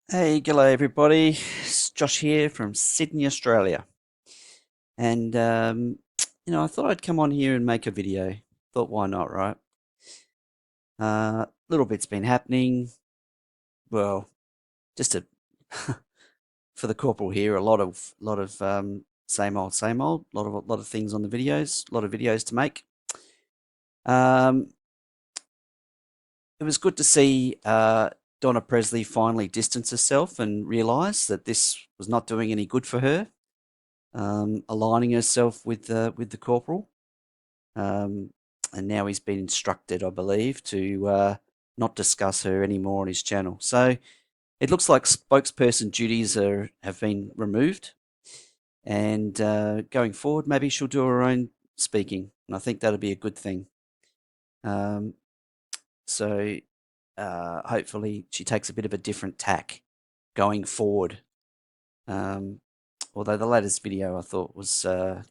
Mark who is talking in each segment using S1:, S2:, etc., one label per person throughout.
S1: Hey, g'day everybody. It's Josh here from Sydney, Australia. And, I thought I'd come on here and make a video. Thought, why not, right? Little bit's been happening. Well, just a, for the corporal here, a lot of same old, same old. A lot of things on the videos, a lot of videos to make. Um, it was good to see Donna Presley finally distance herself and realise that this was not doing any good for her. Aligning herself with the corporal, um, and now he's been instructed, I believe, to not discuss her anymore on his channel. So it looks like spokesperson duties have been removed, and going forward, maybe she'll do her own speaking, and I think that'll be a good thing. Um, so hopefully she takes a bit of a different tack going forward. Um, although the latest video I thought was uh,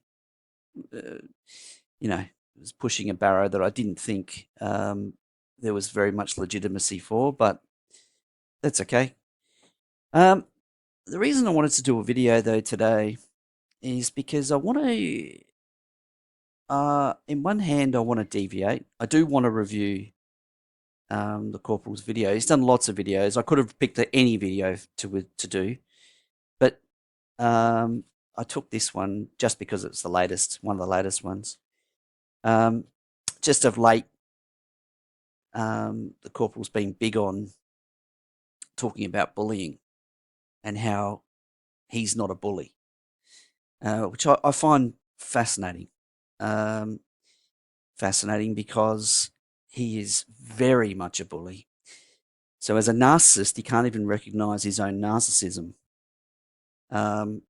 S1: was pushing a barrow that I didn't think there was very much legitimacy for, but that's okay. Um, the reason I wanted to do a video though today is because I want to, in one hand, I want to deviate. I do want to review the corporal's video. He's done lots of videos. I could have picked any video to do, but I took this one just because it's the latest, one of the latest ones. Um, just of late, the corporal's been big on talking about bullying and how he's not a bully, which I find fascinating. Um, Fascinating because he is very much a bully. So, as a narcissist, he can't even recognize his own narcissism. Um,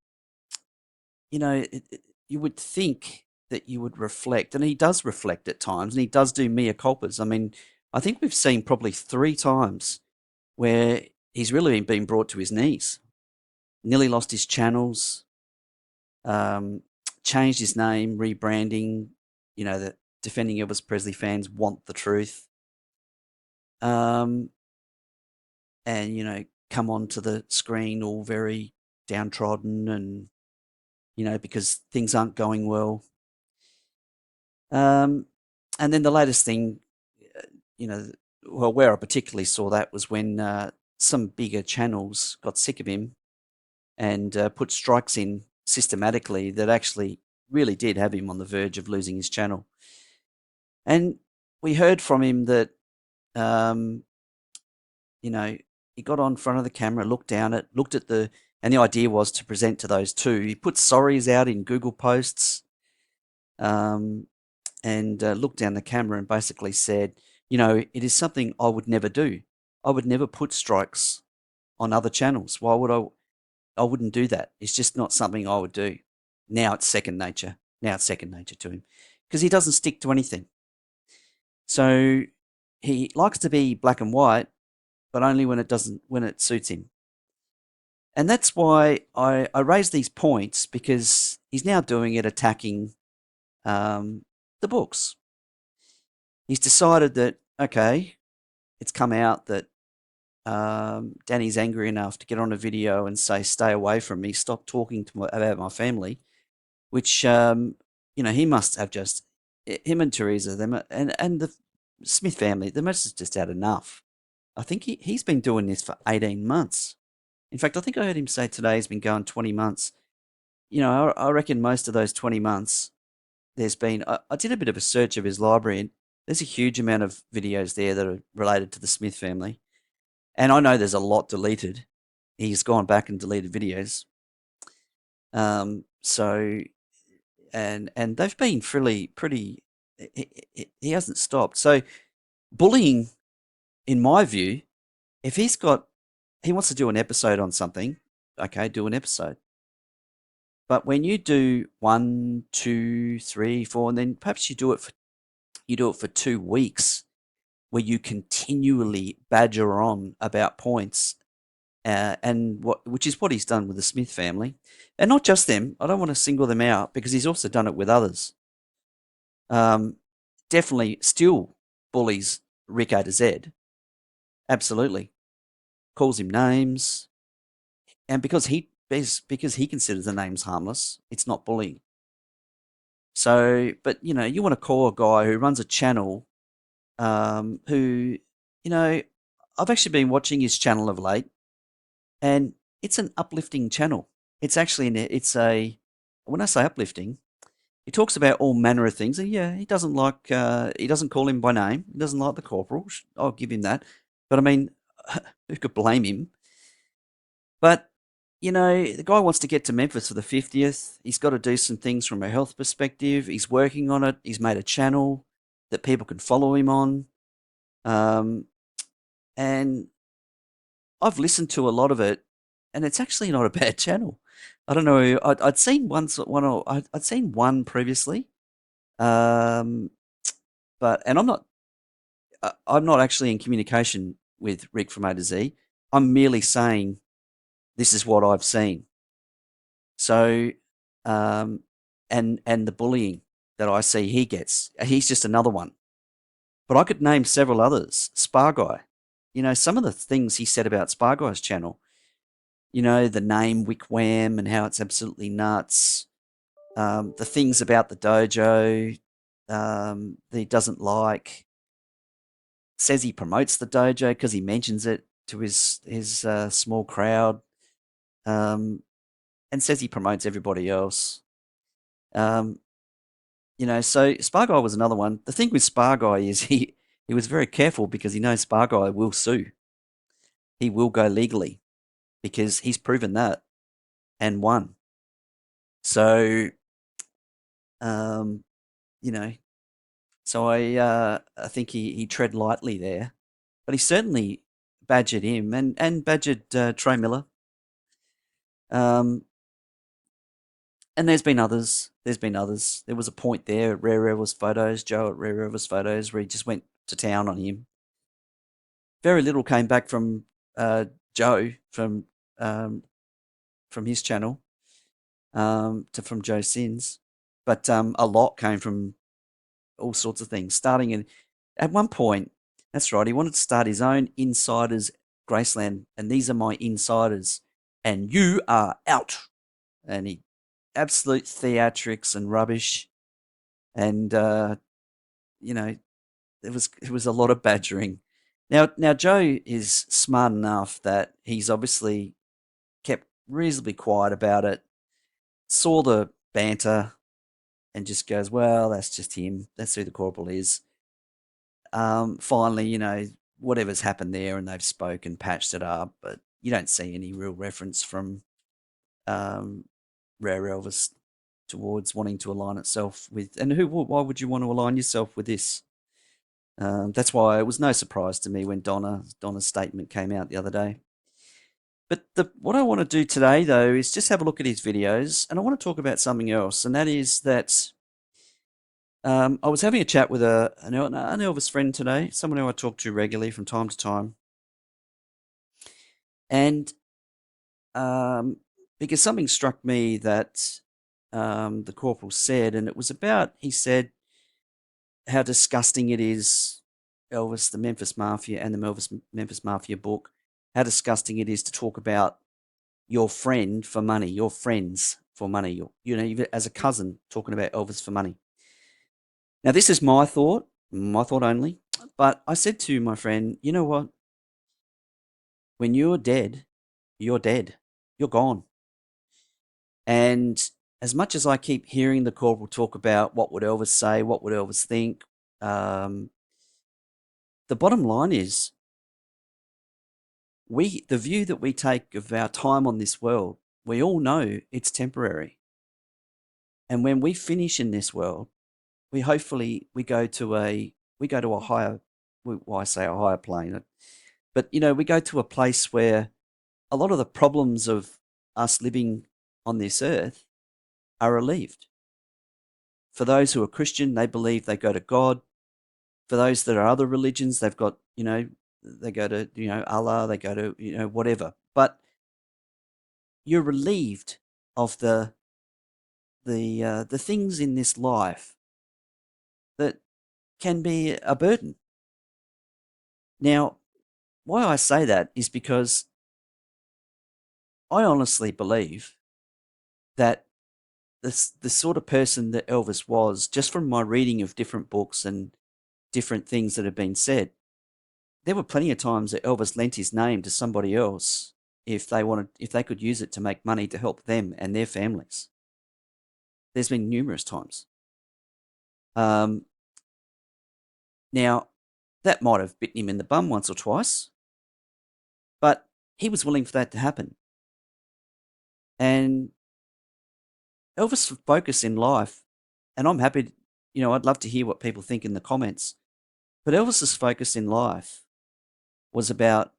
S1: you would think that you would reflect, and he does reflect at times, and he does do mea culpas. I mean, I think we've seen probably 3 times where he's really been brought to his knees, nearly lost his channels, um, changed his name, rebranding. That defending Elvis Presley fans want the truth, um, and come onto the screen all very downtrodden, and because things aren't going well. Um, and then the latest thing, uh, you know, well, where I particularly saw that was when some bigger channels got sick of him and put strikes in systematically that actually really did have him on the verge of losing his channel. And we heard from him that, um, he got on front of the camera, looked down it, looked at and the idea was to present to those two. He put sorries out in Google posts, um, and looked down the camera and basically said, it is something I would never do. I would never put strikes on other channels. Why would I? I wouldn't do that. It's just not something I would do. Now it's second nature. Now it's second nature to him because he doesn't stick to anything. So he likes to be black and white, but only when it suits him. And that's why I raise these points, because he's now doing it attacking the books. He's decided that, okay, it's come out that Danny's angry enough to get on a video and say, stay away from me, stop talking about my family, which, he must have just, him and Teresa, and the Smith family, they must have just had enough. I think he's been doing this for 18 months. In fact, I think I heard him say today he's been going 20 months. I reckon most of those 20 months, there's been, I did a bit of a search of his library, and there's a huge amount of videos there that are related to the Smith family. And I know there's a lot deleted. He's gone back and deleted videos. So, and they've been pretty. He hasn't stopped. So, bullying, in my view, if he wants to do an episode on something, okay, do an episode. But when you do 1, 2, 3, 4, and then perhaps you do it for 2 weeks, where you continually badger on about points, which is what he's done with the Smith family, and not just them. I don't want to single them out because he's also done it with others. Definitely still bullies Rick A to Z. Absolutely. Calls him names, and because he considers the name's harmless, it's not bullying. So, but you want to call a guy who runs a channel, who, I've actually been watching his channel of late, and it's an uplifting channel. It's actually when I say uplifting, he talks about all manner of things. And yeah, he doesn't call him by name. He doesn't like the corporal. I'll give him that. But I mean, who could blame him? But, the guy wants to get to Memphis for the 50th. He's got to do some things from a health perspective. He's working on it. He's made a channel that people can follow him on. Um, and I've listened to a lot of it, and it's actually not a bad channel. I don't know. I'd seen I'd seen one previously, um, and I'm not actually in communication with Rick from A to Z. I'm merely saying this is what I've seen. So, um, and the bullying that I see he gets, he's just another one. But I could name several others. Spar Guy, some of the things he said about Spar Guy's channel. The name Wick Wham and how it's absolutely nuts. The things about the dojo that he doesn't like. Says he promotes the dojo because he mentions it to his small crowd, and says he promotes everybody else. Um, so Spar Guy was another one. The thing with Spar Guy is he was very careful because he knows Spar Guy will sue. He will go legally because he's proven that and won. So, um, you know, so I think he tread lightly there, but he certainly badgered him and badgered Trey Miller. Um, and there's been others. There's been others. There was a point there at Rare Rebels Photos, Joe at Rare Rebels Photos, where he just went to town on him. Very little came back from Joe um, from his channel from Joe Sins, but a lot came from all sorts of things. Starting at one point, that's right, he wanted to start his own insiders Graceland, and these are my insiders, and you are out. And he absolute theatrics and rubbish, and it was a lot of badgering. Now Joe is smart enough that he's obviously kept reasonably quiet about it, saw the banter, and just goes, well, that's just him. That's who the corporal is. Finally, whatever's happened there, and they've spoken, patched it up, but you don't see any real reference from um, Rare Elvis towards wanting to align itself with. And why would you want to align yourself with this? That's why it was no surprise to me when Donna's statement came out the other day. But what I want to do today, though, is just have a look at his videos, and I want to talk about something else, and that is that I was having a chat with an Elvis friend today, someone who I talk to regularly from time to time, and because something struck me that the corporal said, and it was about, he said, how disgusting it is, Elvis, the Memphis Mafia, and the Memphis Mafia book, how disgusting it is to talk about your friend for money, your friends for money, even as a cousin talking about Elvis for money. Now, this is my thought only, but I said to my friend, you know what? When you're dead, you're dead. You're gone. And as much as I keep hearing the corporal talk about what would Elvis say, what would Elvis think, the bottom line is the view that we take of our time on this world, we all know it's temporary. And when we finish in this world, we go to a higher, well, I say a higher plane, but we go to a place where a lot of the problems of us living on this earth are relieved. For those who are Christian, they believe they go to God. For those that are other religions, they've got, they go to, Allah, they go to, whatever. But you're relieved of the things in this life that can be a burden. Now, why I say that is because I honestly believe that the sort of person that Elvis was, just from my reading of different books and different things that have been said, there were plenty of times that Elvis lent his name to somebody else if they could use it to make money to help them and their families. There's been numerous times. Um, Now, that might have bitten him in the bum once or twice, but he was willing for that to happen. And Elvis' focus in life, and I'm happy, I'd love to hear what people think in the comments, but Elvis's focus in life was about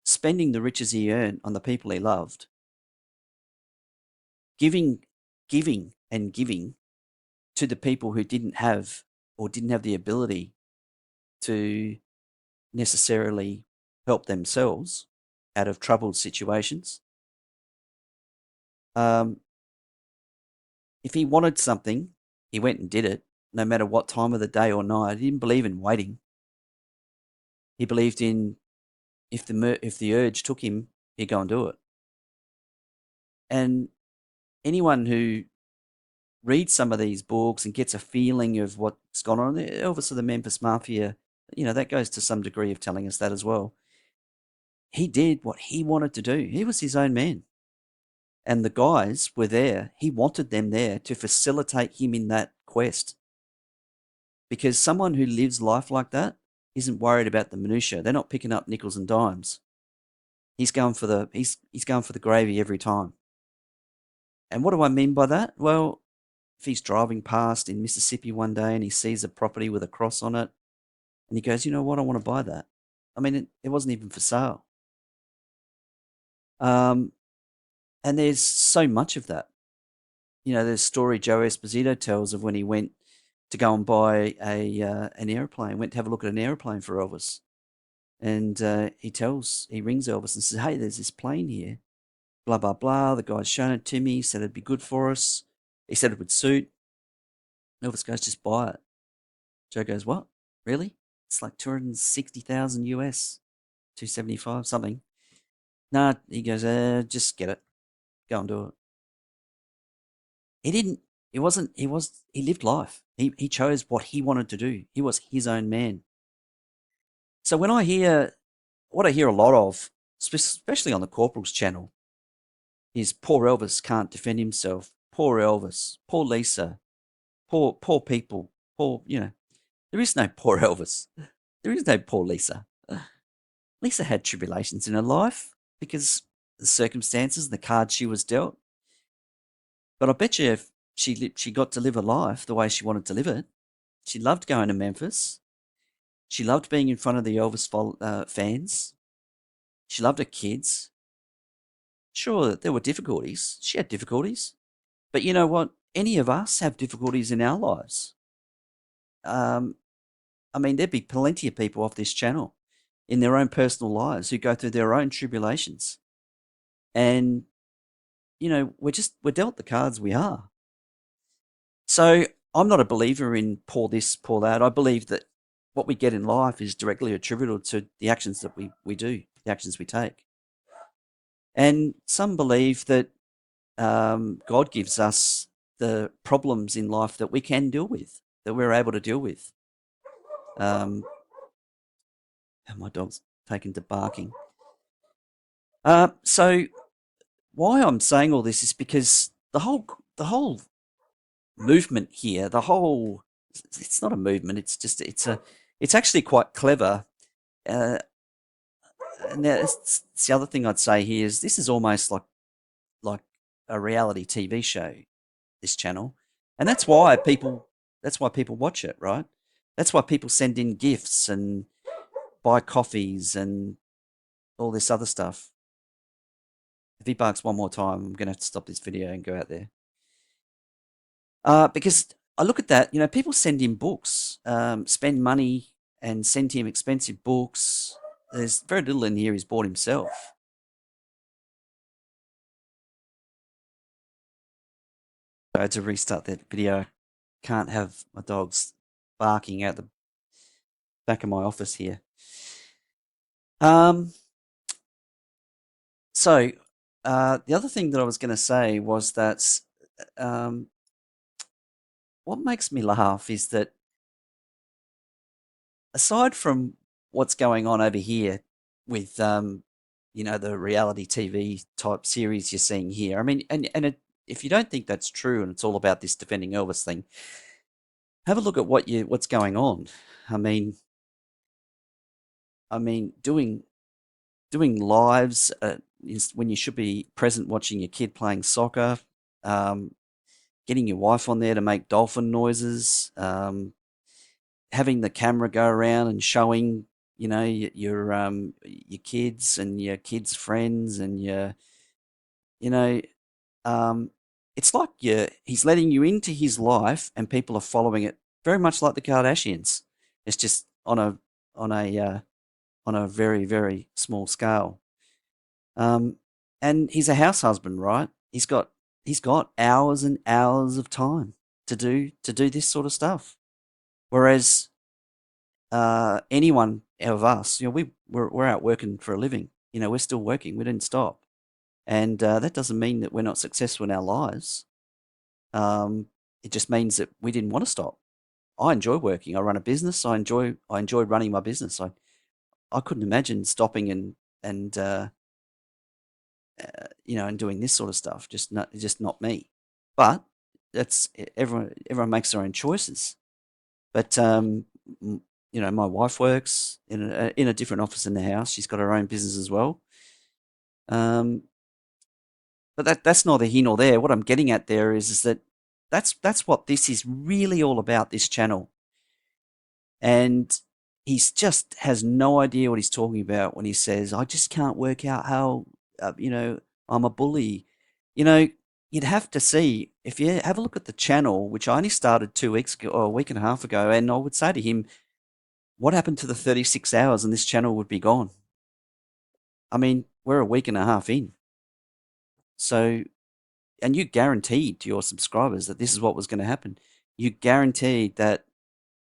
S1: spending the riches he earned on the people he loved, giving, giving, and giving to the people who didn't have or didn't have the ability to necessarily help themselves out of troubled situations. If he wanted something, he went and did it, no matter what time of the day or night. He didn't believe in waiting. He believed in if the urge took him, he'd go and do it. And anyone who reads some of these books and gets a feeling of what's gone on, Elvis of the Memphis Mafia, that goes to some degree of telling us that as well. He did what he wanted to do. He was his own man. And the guys were there. He wanted them there to facilitate him in that quest. Because someone who lives life like that isn't worried about the minutiae. They're not picking up nickels and dimes. He's going for the gravy every time. And what do I mean by that? Well, if he's driving past in Mississippi one day and he sees a property with a cross on it, and he goes, you know what, I want to buy that. I mean, it wasn't even for sale. And there's so much of that. There's a story Joe Esposito tells of when he went to go and buy an airplane, went to have a look at an airplane for Elvis. And he rings Elvis and says, hey, there's this plane here, blah, blah, blah. The guy's shown it to me. He said it'd be good for us. He said it would suit. Elvis goes, just buy it. Joe goes, what? Really? It's like 260,000 US, 275, something. No, he goes, just get it. Go and do it. He didn't, he lived life. He chose what he wanted to do. He was his own man. So when what I hear a lot of, especially on the Corporal's channel, is poor Elvis can't defend himself. Poor Elvis. Poor Lisa. Poor people. There is no poor Elvis. There is no poor Lisa. Lisa had tribulations in her life because the circumstances, the cards she was dealt. But I bet you if she got to live a life the way she wanted to live it, she loved going to Memphis. She loved being in front of the Elvis fans. She loved her kids. Sure, there were difficulties. She had difficulties. But you know what? Any of us have difficulties in our lives. I mean, there'd be plenty of people off this channel in their own personal lives who go through their own tribulations. And, we're dealt the cards we are. So I'm not a believer in pour this, pour that. I believe that what we get in life is directly attributable to the actions that we do, the actions we take. And some believe that God gives us the problems in life that we can deal with, that we're able to deal with. And my dog's taken to barking. So why I'm saying all this is because the whole movement here, it's not a movement. It's actually quite clever. And that's the other thing I'd say here is this is almost like a reality TV show, this channel, and that's why people watch it, right? That's why people send in gifts and buy coffees and all this other stuff. If he barks one more time, I'm going to have to stop this video and go out there. Because I look at that, people send him books, spend money and send him expensive books. There's very little in here he's bought himself. So to restart that video, can't have my dogs barking out the back of my office here. So, the other thing that I was going to say was that um, what makes me laugh is that aside from what's going on over here with the reality TV type series you're seeing here, I mean, if you don't think that's true and it's all about this defending Elvis thing, have a look at what's going on. I mean, doing lives is when you should be present watching your kid playing soccer, um, getting your wife on there to make dolphin noises, having the camera go around and showing, your kids and your kids' friends and you know, um, it's like he's letting you into his life and people are following it very much like the Kardashians. It's just on a on a very very small scale. Um, and he's a house husband, right? He's got hours and hours of time to do this sort of stuff. Whereas anyone of us, we're out working for a living. We're still working. We didn't stop, and that doesn't mean that we're not successful in our lives. It just means that we didn't want to stop. I enjoy working. I run a business. I enjoy running my business. I couldn't imagine stopping and doing this sort of stuff. Just not me. But that's everyone makes their own choices. But my wife works in a different office in the house. She's got her own business as well. Um, but that's neither here nor there. What I'm getting at there is that that's what this is really all about. This channel, and he's just has no idea what he's talking about when he says, "I just can't work out how I'm a bully." You know, you'd have to see if you have a look at the channel, which I only started 2 weeks ago or a week and a half ago, and I would say to him, what happened to the 36 hours and this channel would be gone? I mean, we're a week and a half in. So, and you guaranteed to your subscribers that this is what was going to happen. You guaranteed that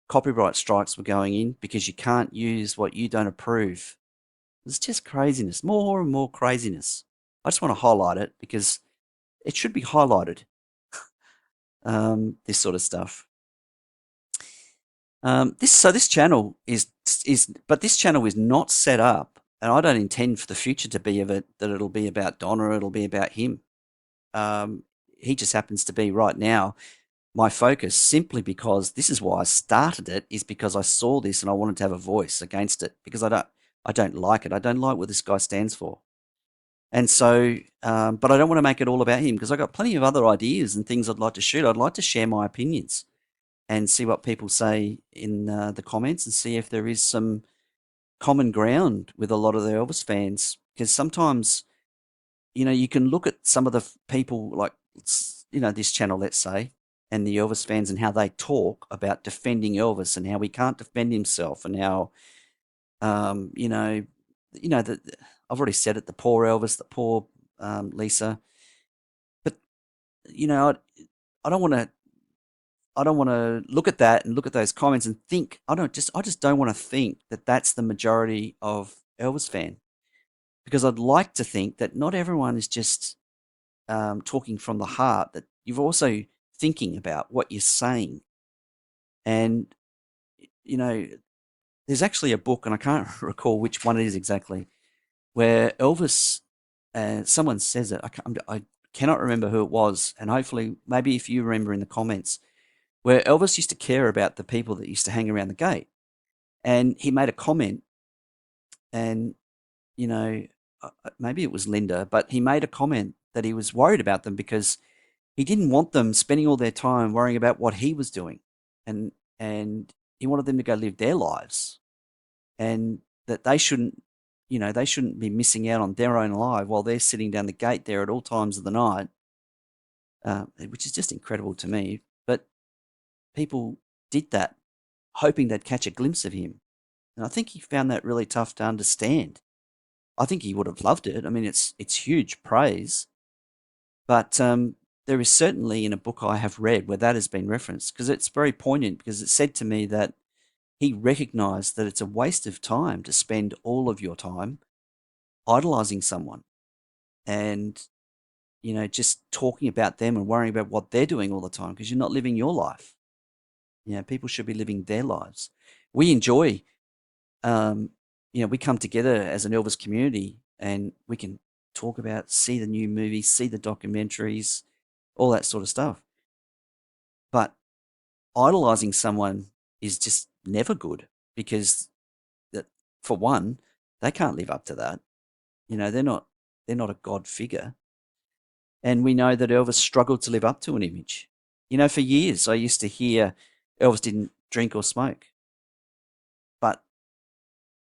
S1: copyright strikes were going in because you can't use what you don't approve. It's just craziness, more and more craziness. I just want to highlight it because it should be highlighted, this sort of stuff. This channel but this channel is not set up, and I don't intend for the future to be of it that it'll be about Donna. It'll be about him. Um, he just happens to be right now my focus, simply because this is why I started it. Is because I saw this and I wanted to have a voice against it because I don't like it. I don't like what this guy stands for. And so, but I don't want to make it all about him because I've got plenty of other ideas and things I'd like to shoot. I'd like to share my opinions and see what people say in the comments and see if there is some common ground with a lot of the Elvis fans. Because sometimes, you can look at some of the people like, this channel, let's say, and the Elvis fans and how they talk about defending Elvis and how he can't defend himself and how, um, you know, that I've already said it, the poor Elvis, the poor Lisa. But, you know, I don't want to I don't want to look at that and look at those comments and think I just don't want to think that that's the majority of Elvis fan, because I'd like to think that not everyone is just talking from the heart, that you're also thinking about what you're saying. And you know, there's actually a book, and I can't recall which one it is exactly, where Elvis, someone says it. I cannot remember who it was, and hopefully, maybe if you remember in the comments, where Elvis used to care about the people that used to hang around the gate. And he made a comment, and, you know, maybe it was Linda, but he made a comment that he was worried about them because he didn't want them spending all their time worrying about what he was doing. And he wanted them to go live their lives, and that they shouldn't be missing out on their own life while they're sitting down the gate there at all times of the night, which is just incredible to me. But people did that, hoping they'd catch a glimpse of him. And I think he found that really tough to understand. I think he would have loved it. I mean, it's huge praise, but there is certainly in a book I have read where that has been referenced, because it's very poignant, because it said to me that he recognised that it's a waste of time to spend all of your time idolizing someone. and just talking about them and worrying about what they're doing all the time because you're not living your life. People should be living their lives. We enjoy, um, we come together as an Elvis community and we can talk about, see the new movies, see the documentaries, all that sort of stuff. But idolizing someone is just never good because that, for one, they can't live up to that. They're not a god figure. And we know that Elvis struggled to live up to an image. For years I used to hear Elvis didn't drink or smoke. But,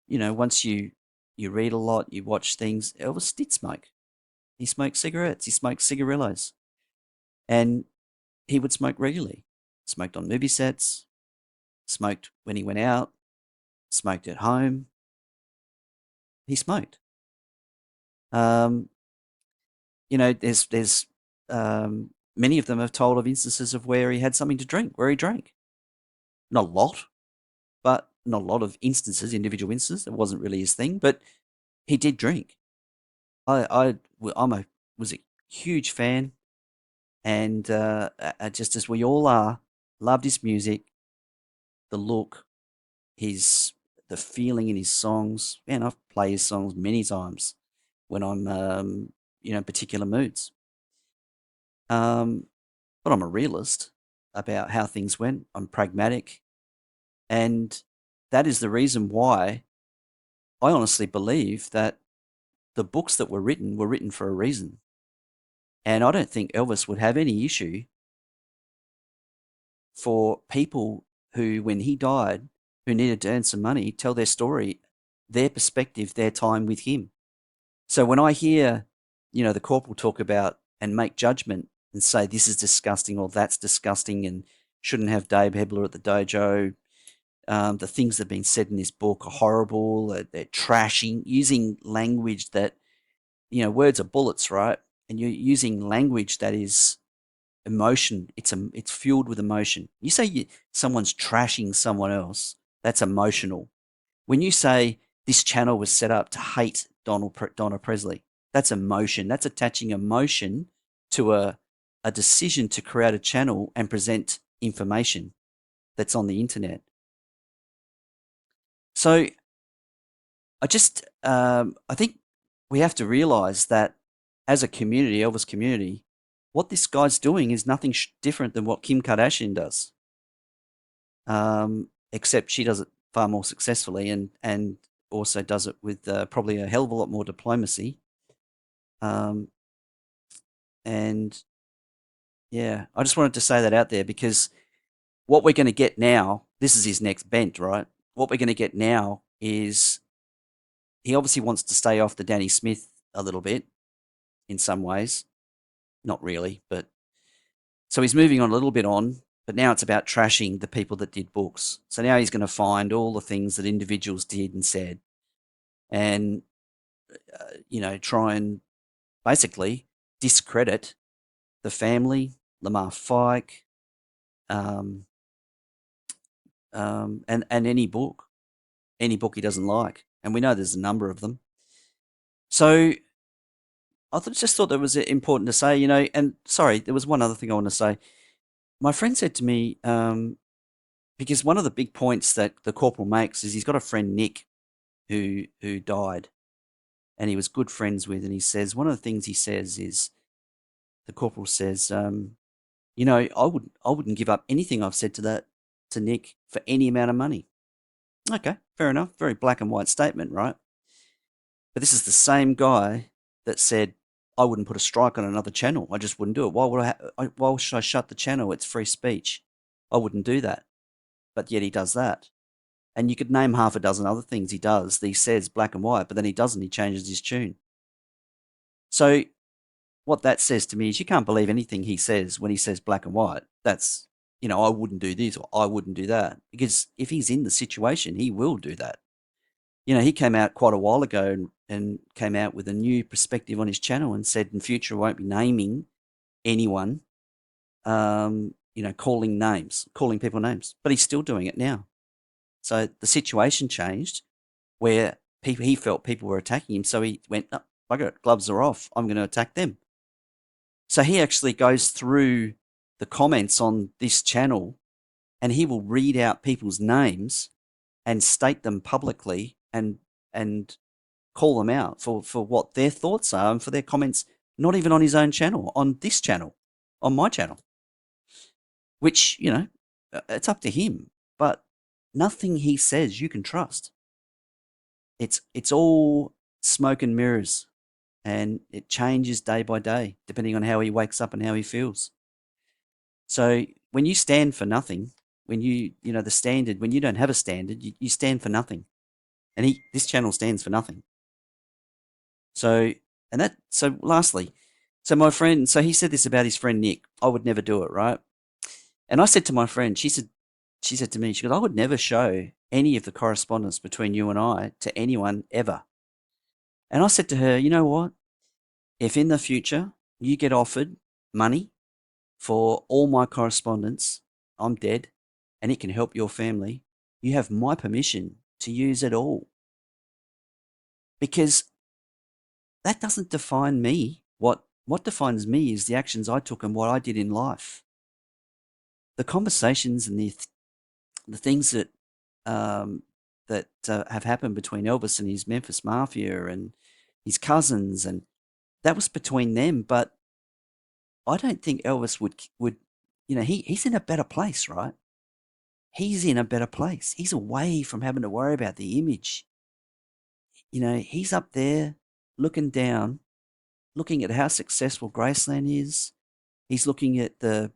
S1: once you read a lot, you watch things, Elvis did smoke. He smoked cigarettes, he smoked cigarillos, and he would smoke regularly. Smoked on movie sets, smoked when he went out, smoked at home. He smoked. Um, there's many of them have told of instances of where he had something to drink, where he drank. Not a lot, but not a lot of instances, individual instances. It wasn't really his thing, but he did drink. I was a huge fan, and just as we all are, loved his music, the look, his the feeling in his songs. Man, I've played his songs many times when I'm in particular moods. Um, but I'm a realist about how things went. I'm pragmatic, and that is the reason why I honestly believe that the books that were written for a reason. And I don't think Elvis would have any issue for people who, when he died, who needed to earn some money, tell their story, their perspective, their time with him. So when I hear, the corporal talk about and make judgment and say this is disgusting or that's disgusting and shouldn't have Dave Hebler at the dojo, the things that have been said in this book are horrible. They're trashing, using language that, words are bullets, right? And you're using language that is emotion. It's fueled with emotion. You say someone's trashing someone else, that's emotional. When you say this channel was set up to hate Donna Presley, that's emotion. That's attaching emotion to a decision to create a channel and present information that's on the internet. So I think we have to realize that as a community, Elvis community, what this guy's doing is nothing different than what Kim Kardashian does, except she does it far more successfully and also does it with probably a hell of a lot more diplomacy. Um, and yeah, I just wanted to say that out there because what we're going to get now, this is his next bent, right? What we're going to get now is he obviously wants to stay off the Danny Smith a little bit in some ways. Not really, but so he's moving on a little bit on, but now it's about trashing the people that did books. So now he's going to find all the things that individuals did and said and, try and basically discredit the family, Lamar Fike, um, and any book he doesn't like. And we know there's a number of them. So just thought that was important to say, and sorry, there was one other thing I want to say. My friend said to me, because one of the big points that the corporal makes is he's got a friend, Nick, who died and he was good friends with. And he says, one of the things he says is, the corporal says, I wouldn't give up anything I've said to Nick for any amount of money. Okay, fair enough. Very black and white statement, right? But this is the same guy that said, I wouldn't put a strike on another channel. I just wouldn't do it. Why should I shut the channel? It's free speech. I wouldn't do that. But yet he does that. And you could name half a dozen other things he does that he says black and white, but then he doesn't. He changes his tune. So what that says to me is you can't believe anything he says when he says black and white. That's, I wouldn't do this or I wouldn't do that. Because if he's in the situation, he will do that. He came out quite a while ago and came out with a new perspective on his channel and said in future I won't be naming anyone, calling people names. But he's still doing it now. So the situation changed where he felt people were attacking him. So he went, no, bugger it, gloves are off. I'm going to attack them. So he actually goes through the comments on this channel and he will read out people's names and state them publicly and call them out for what their thoughts are and for their comments, not even on his own channel, on this channel, on my channel, which, it's up to him. But nothing he says you can trust. It's all smoke and mirrors, and it changes day by day depending on how he wakes up and how he feels. So when you stand for nothing, when the standard, when you don't have a standard, you stand for nothing. And this channel stands for nothing. So lastly, so my friend, so he said this about his friend Nick. I would never do it, right? And I said to my friend, she said to me, she goes, I would never show any of the correspondence between you and I to anyone ever. And I said to her, you know what? If in the future you get offered money for all my correspondence, I'm dead, and it can help your family, you have my permission to use it all. Because that doesn't define me. What defines me is the actions I took and what I did in life. The conversations and the things that have happened between Elvis and his Memphis Mafia and his cousins, and that was between them. But I don't think Elvis would he's in a better place, right? He's in a better place. He's away from having to worry about the image. He's up there looking down, looking at how successful Graceland is. He's looking at the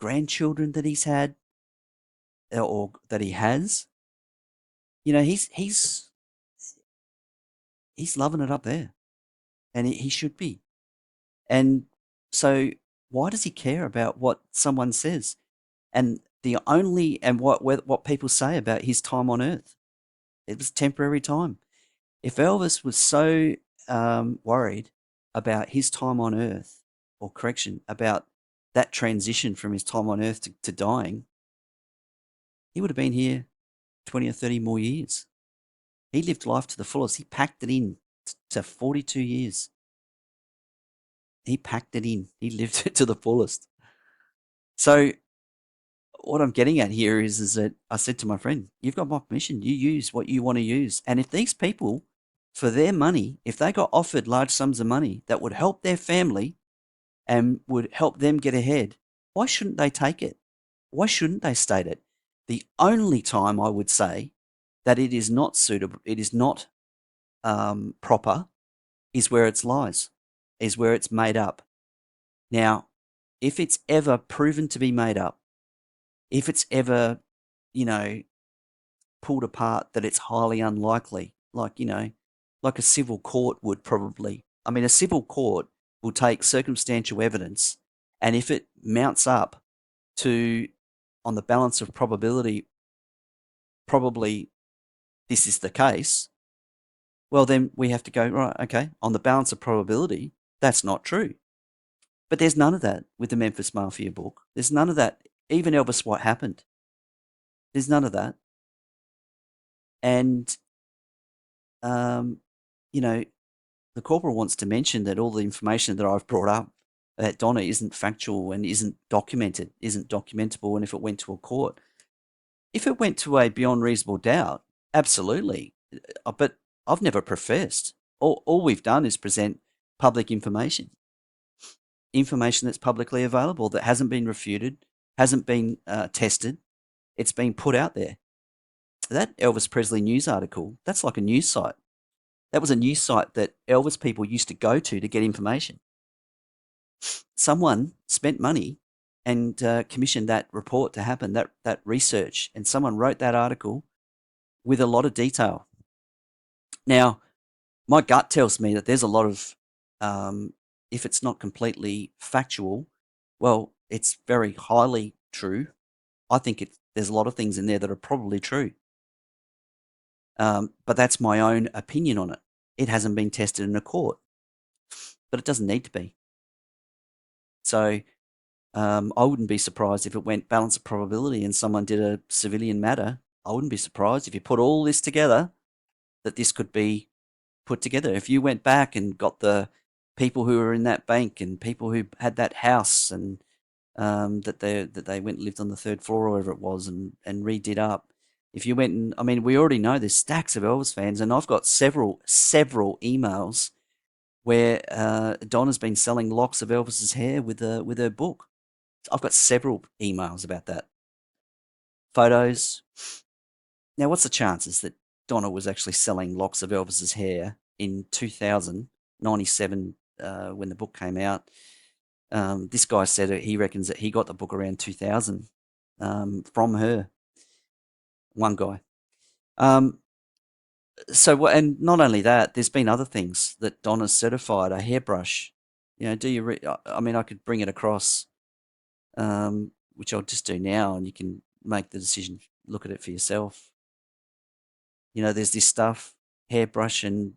S1: grandchildren that he's had or that he has. He's loving it up there, and he should be. And so, why does he care about what someone says? And what people say about his time on Earth? It was temporary time. If Elvis was so worried about his time on Earth, or correction, about that transition from his time on Earth to dying, he would have been here 20 or 30 more years. He lived life to the fullest. He packed it in to 42 years. He packed it in. He lived it to the fullest. So what I'm getting at here is that I said to my friend, you've got my permission. You use what you want to use. And if these people, for their money, if they got offered large sums of money that would help their family and would help them get ahead, why shouldn't they take it? Why shouldn't they state it? The only time I would say that it is not suitable, it is not proper, is where it's lies, is where it's made up. Now, if it's ever proven to be made up, if it's ever, pulled apart, that it's highly unlikely, like a civil court would probably. I mean, a civil court will take circumstantial evidence, and if it mounts up to, on the balance of probability, probably this is the case, well, then we have to go, right, okay, on the balance of probability, that's not true. But there's none of that with the Memphis Mafia book. There's none of that. Even Elvis, What Happened? There's none of that. And, the corporal wants to mention that all the information that I've brought up that Donna isn't factual and isn't documented, isn't documentable, and if it went to a court. If it went to a beyond reasonable doubt, absolutely. But I've never professed. All we've done is present public information that's publicly available, that hasn't been refuted, hasn't been tested. It's been put out there. That Elvis Presley news article, that's like a news site. That was a news site that Elvis people used to go to get information. Someone spent money and commissioned that report to happen, that research, and someone wrote that article with a lot of detail. Now, my gut tells me that there's a lot of, if it's not completely factual, well, it's very highly true. I think there's a lot of things in there that are probably true. But that's my own opinion on it. It hasn't been tested in a court, but it doesn't need to be. So I wouldn't be surprised if it went balance of probability and someone did a civilian matter. I wouldn't be surprised if you put all this together that this could be put together. If you went back and got the people who were in that bank and people who had that house and that they went and lived on the third floor or wherever it was and redid up. If you went and, I mean, we already know there's stacks of Elvis fans, and I've got several emails where Donna's been selling locks of Elvis's hair with her book. I've got several emails about that. Photos. Now, what's the chances that Donna was actually selling locks of Elvis's hair in 2097 when the book came out? This guy said he reckons that he got the book around 2000 from her. One guy. So, and not only that, there's been other things that Donna's certified. A hairbrush. You know, I mean, I could bring it across, which I'll just do now, and you can make the decision. Look at it for yourself. You know, there's this stuff, hairbrush, and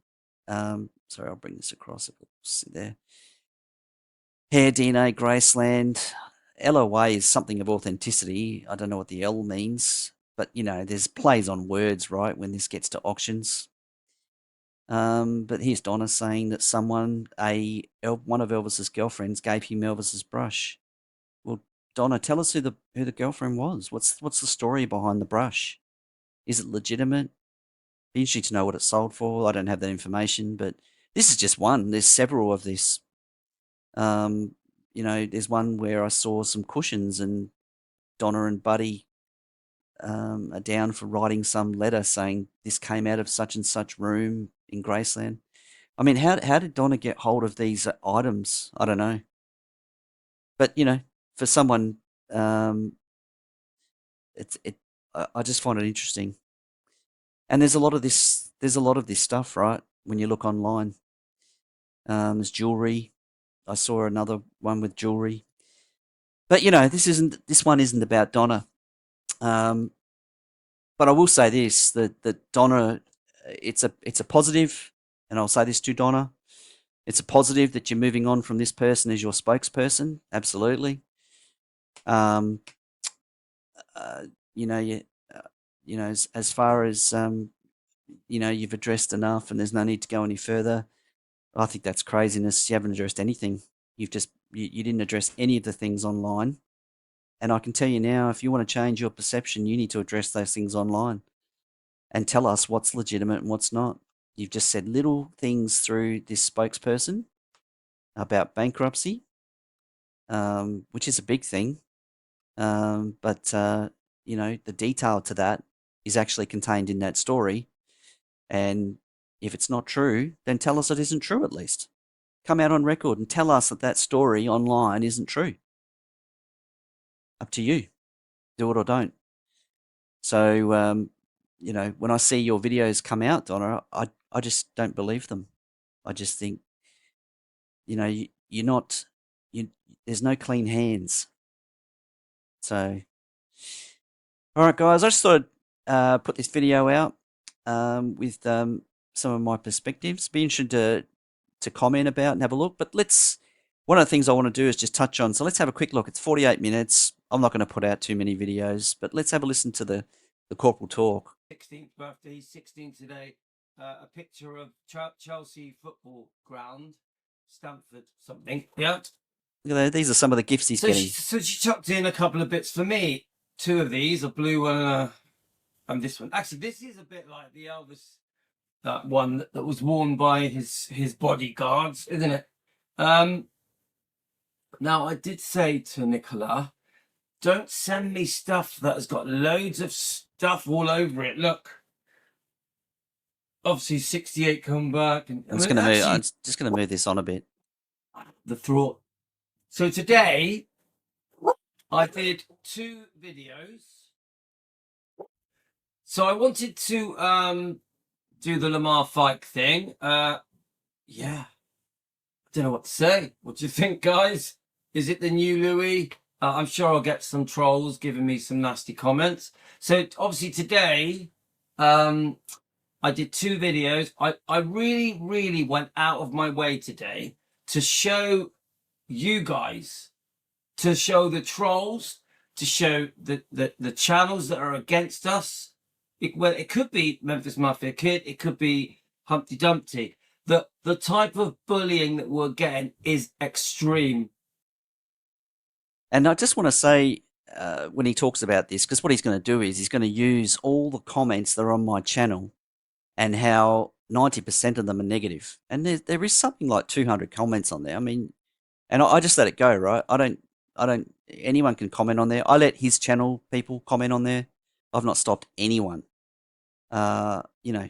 S1: sorry, I'll bring this across. See there. Hair DNA, Graceland. LOA is something of authenticity. I don't know what the L means, but you know, there's plays on words, right? When this gets to auctions. But here's Donna saying that one of Elvis's girlfriends gave him Elvis's brush. Well, Donna, tell us who the girlfriend was. What's the story behind the brush? Is it legitimate? Be interesting to know what it sold for. I don't have that information, but this is just one. There's several of this. You know, there's one where I saw some cushions and Donna and Buddy are down for writing some letter saying this came out of such and such room in Graceland. I mean, how did Donna get hold of these items? I don't know. But, you know, for someone, I just find it interesting. And there's a lot of this stuff, right? When you look online, there's jewelry. I saw another one with jewelry, but you know, this one isn't about Donna. But I will say this: that Donna, it's a positive, and I'll say this to Donna: it's a positive that you're moving on from this person as your spokesperson. Absolutely. You know, you know, as far as you know, you've addressed enough, and there's no need to go any further. I think that's craziness. You haven't addressed anything. You've just you didn't address any of the things online. And I can tell you now, if you want to change your perception, you need to address those things online and tell us what's legitimate and what's not. You've just said little things through this spokesperson about bankruptcy, which is a big thing. But you know, the detail to that is actually contained in that story. And if it's not true, then tell us it isn't true at least. Come out on record and tell us that story online isn't true. Up to you. Do it or don't. So, you know, when I see your videos come out, Donna, I just don't believe them. I just think, you know, you're not, there's no clean hands. So, all right, guys, I just thought I'd put this video out with some of my perspectives. Be interested to comment about and have a look. But one of the things I want to do is just touch on. So let's have a quick look. It's 48 minutes. I'm not going to put out too many videos, but let's have a listen to the Corporal talk.
S2: 16th birthday, he's 16 today. A picture of Chelsea football ground, Stamford something. Yeah.
S1: Look at that. These are some of the gifts he's getting.
S2: So she chucked in a couple of bits for me. Two of these, a blue one and this one. Actually, this is a bit like the Elvis, that one that was worn by his bodyguards, isn't it? Now, I did say to Nicola, don't send me stuff that has got loads of stuff all over it. Look. Obviously, 68 come back. And
S1: I'm just going to move this on a bit.
S2: The throat. So today, I did 2 videos. So I wanted to do the Lamar Fike thing. Yeah. I don't know what to say. What do you think, guys? Is it the new Louis? I'm sure I'll get some trolls giving me some nasty comments. So obviously today, I did 2 videos. I really, really went out of my way today to show you guys, to show the trolls, to show the channels that are against us. It could be Memphis Mafia Kid. It could be Humpty Dumpty. the type of bullying that we're getting is extreme.
S1: And I just want to say, when he talks about this, because what he's going to do is he's going to use all the comments that are on my channel and how 90% of them are negative. And there is something like 200 comments on there. I mean, and I just let it go, right? Anyone can comment on there. I let his channel people comment on there. I've not stopped anyone. You know,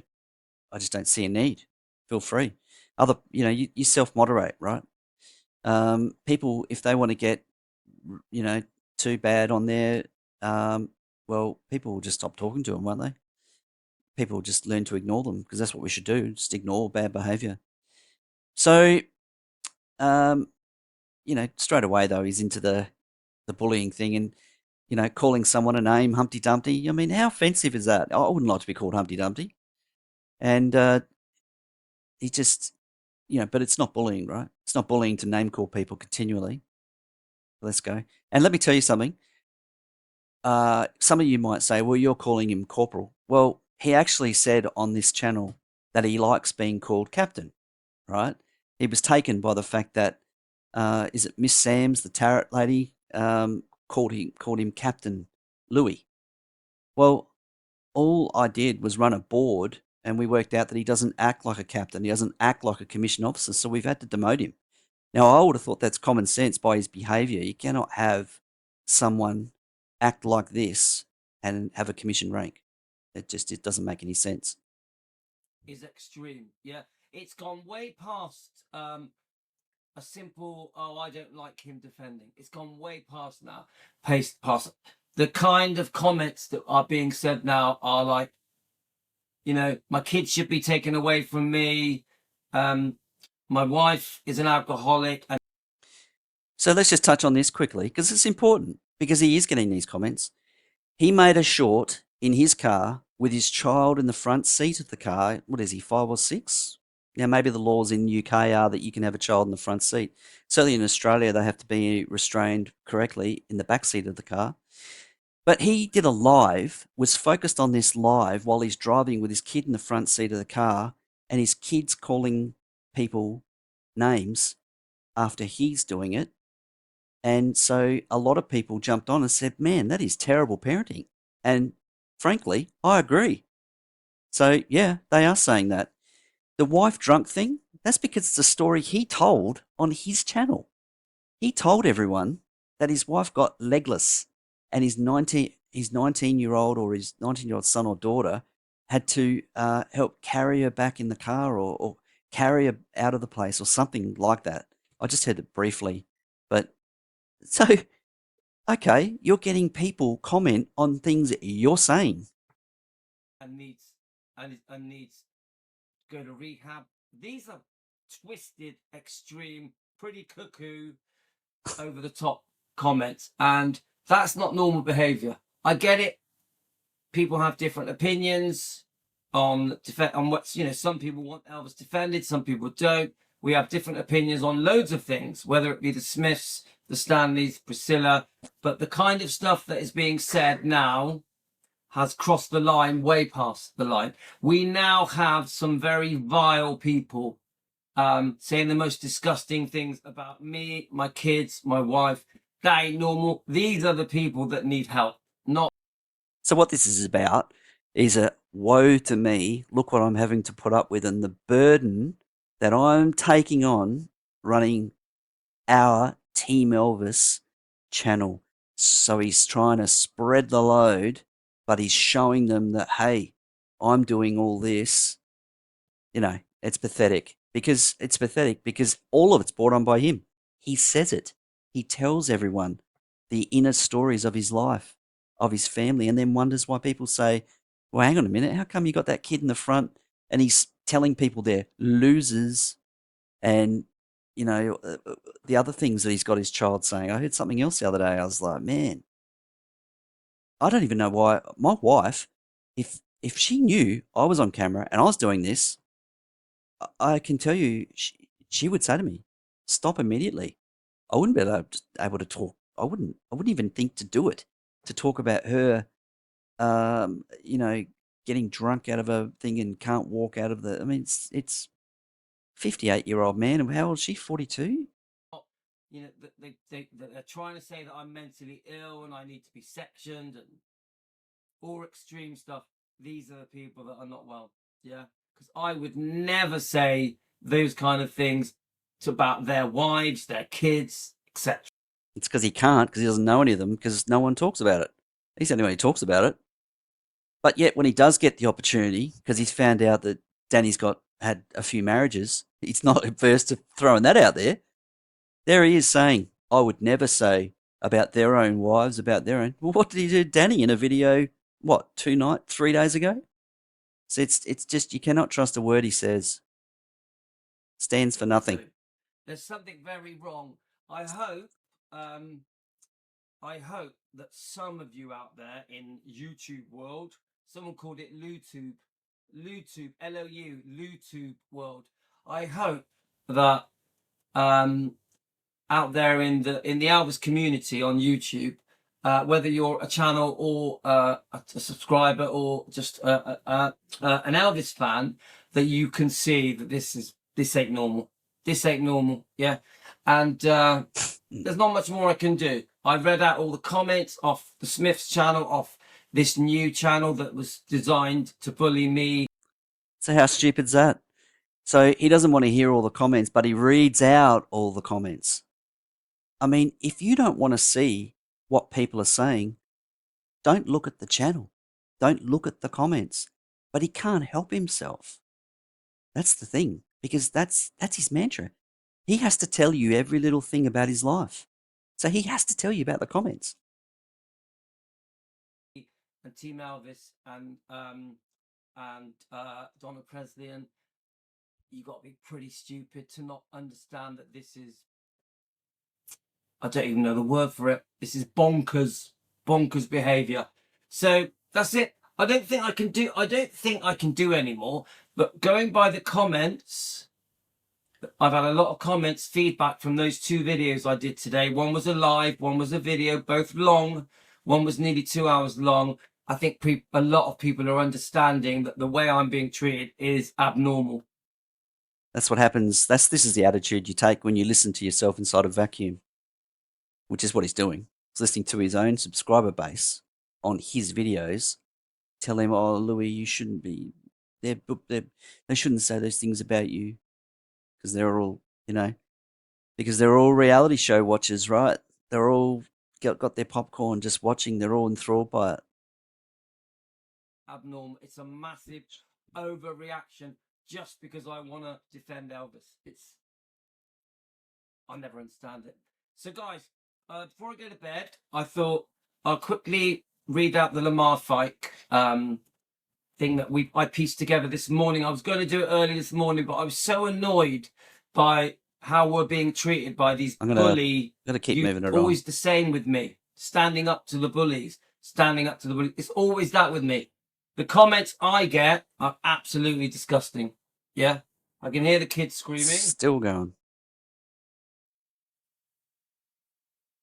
S1: I just don't see a need. Feel free. You self-moderate, right? People, if they want to get, you know, too bad on there, well, people will just stop talking to them, won't they? People will just learn to ignore them because that's what we should do, just ignore bad behavior. So, um, straight away, though, he's into the bullying thing and, calling someone a name, Humpty Dumpty. I mean, how offensive is that? I wouldn't like to be called Humpty Dumpty. And he just, but it's not bullying, right? It's not bullying to name call people continually. Let's go. And let me tell you something. Some of you might say, well, you're calling him Corporal. Well, he actually said on this channel that he likes being called Captain, right? He was taken by the fact that, is it Miss Sams, the tarot lady, called him Captain Louis. Well, all I did was run a board and we worked out that he doesn't act like a captain. He doesn't act like a commissioned officer. So we've had to demote him. Now, I would have thought that's common sense by his behaviour. You cannot have someone act like this and have a commission rank. It doesn't make any sense.
S2: Is extreme. Yeah, it's gone way past a simple, oh, I don't like him defending. It's gone way past now. Past the kind of comments that are being said now are like, my kids should be taken away from me. My wife is an alcoholic.
S1: So let's just touch on this quickly because it's important because he is getting these comments. He made a short in his car with his child in the front seat of the car. What is he, 5 or 6? Now, maybe the laws in the UK are that you can have a child in the front seat. Certainly in Australia, they have to be restrained correctly in the back seat of the car. But he did a live, was focused on this live while he's driving with his kid in the front seat of the car and his kid's calling people names after he's doing it. And so a lot of people jumped on and said, man, that is terrible parenting. And frankly, I agree. So, yeah, they are saying that. The wife drunk thing, that's because it's a story he told on his channel. He told everyone that his wife got legless and his 19-year-old or his 19-year-old son or daughter had to help carry her back in the car or carry her out of the place or something like that. I just heard it briefly. But so, okay, you're getting people comment on things that you're saying.
S2: And needs to go to rehab. These are twisted, extreme, pretty cuckoo, over the top comments, and that's not normal behavior. I get it. People have different opinions on what's, some people want Elvis defended, some people don't. We have different opinions on loads of things, whether it be the Smiths, the Stanleys, Priscilla, but the kind of stuff that is being said now has crossed the line, way past the line. We now have some very vile people saying the most disgusting things about me, my kids, my wife. That ain't normal. These are the people that need help, not.
S1: So what this is about is a woe to me, look what I'm having to put up with and the burden that I'm taking on running our Team Elvis channel. So he's trying to spread the load, but he's showing them that, hey, I'm doing all this. It's pathetic because all of it's brought on by him. He says it. He tells everyone the inner stories of his life, of his family, and then wonders why people say, well, hang on a minute, how come you got that kid in the front and he's telling people they're losers and, the other things that he's got his child saying. I heard something else the other day. I was like, man, I don't even know why my wife, if she knew I was on camera and I was doing this, I can tell you, she would say to me, "Stop immediately." I wouldn't be able to talk. I wouldn't even think to do it, to talk about her, um, you know, getting drunk out of a thing and can't walk out of the. I mean, it's 58-year-old man. And how old is she? 42?
S2: You know, they're trying to say that I'm mentally ill and I need to be sectioned and all extreme stuff. These are the people that are not well. Yeah. Because I would never say those kind of things about their wives, their kids, etc.
S1: It's because he can't, because he doesn't know any of them, because no one talks about it. He's the only one who talks about it. But yet, when he does get the opportunity, because he's found out that Danny's had a few marriages, he's not averse to throwing that out there. There he is saying, I would never say about their own wives, about their own. Well, what did he do to Danny in a video, 3 days ago? So it's just, you cannot trust a word he says. Stands for nothing.
S2: There's something very wrong. I hope that some of you out there in YouTube world, someone called it LouTube, LOU, LouTube world. I hope that out there in the Elvis community on YouTube, whether you're a channel or a subscriber or just an Elvis fan, that you can see that this ain't normal. This ain't normal, yeah. And there's not much more I can do. I read out all the comments off the Smiths channel, off this new channel that was designed to bully me.
S1: So how stupid's that? So he doesn't want to hear all the comments, but he reads out all the comments. I mean, if you don't want to see what people are saying, don't look at the channel. Don't look at the comments. But he can't help himself. That's the thing, because that's his mantra. He has to tell you every little thing about his life. So he has to tell you about the comments.
S2: And Team Elvis and Donna Presley, and you got to be pretty stupid to not understand that this is, I don't even know the word for it. This is bonkers behavior. So that's it. I don't think I can do anymore. But going by the comments, I've had a lot of comments, feedback from those 2 videos I did today. One was a live, one was a video, both long. One was nearly 2 hours long. I think a lot of people are understanding that the way I'm being treated is abnormal.
S1: That's what happens. This is the attitude you take when you listen to yourself inside a vacuum, which is what he's doing. He's listening to his own subscriber base on his videos, tell him, oh, Louis, you shouldn't be, they shouldn't say those things about you, because they're all, because they're all reality show watchers, right? They're all got their popcorn just watching. They're all enthralled by it.
S2: Abnormal. It's a massive overreaction just because I want to defend Elvis. I never understand it. So guys, before I go to bed, I thought I'll quickly read out the Lamar Fike thing that I pieced together this morning. I was going to do it early this morning, but I was so annoyed by how we're being treated by these bully.
S1: I'm gonna keep moving it
S2: always
S1: on.
S2: the same with me. Standing up to the bullies. It's always that with me. The comments I get are absolutely disgusting. Yeah, I can hear the kids screaming.
S1: Still going.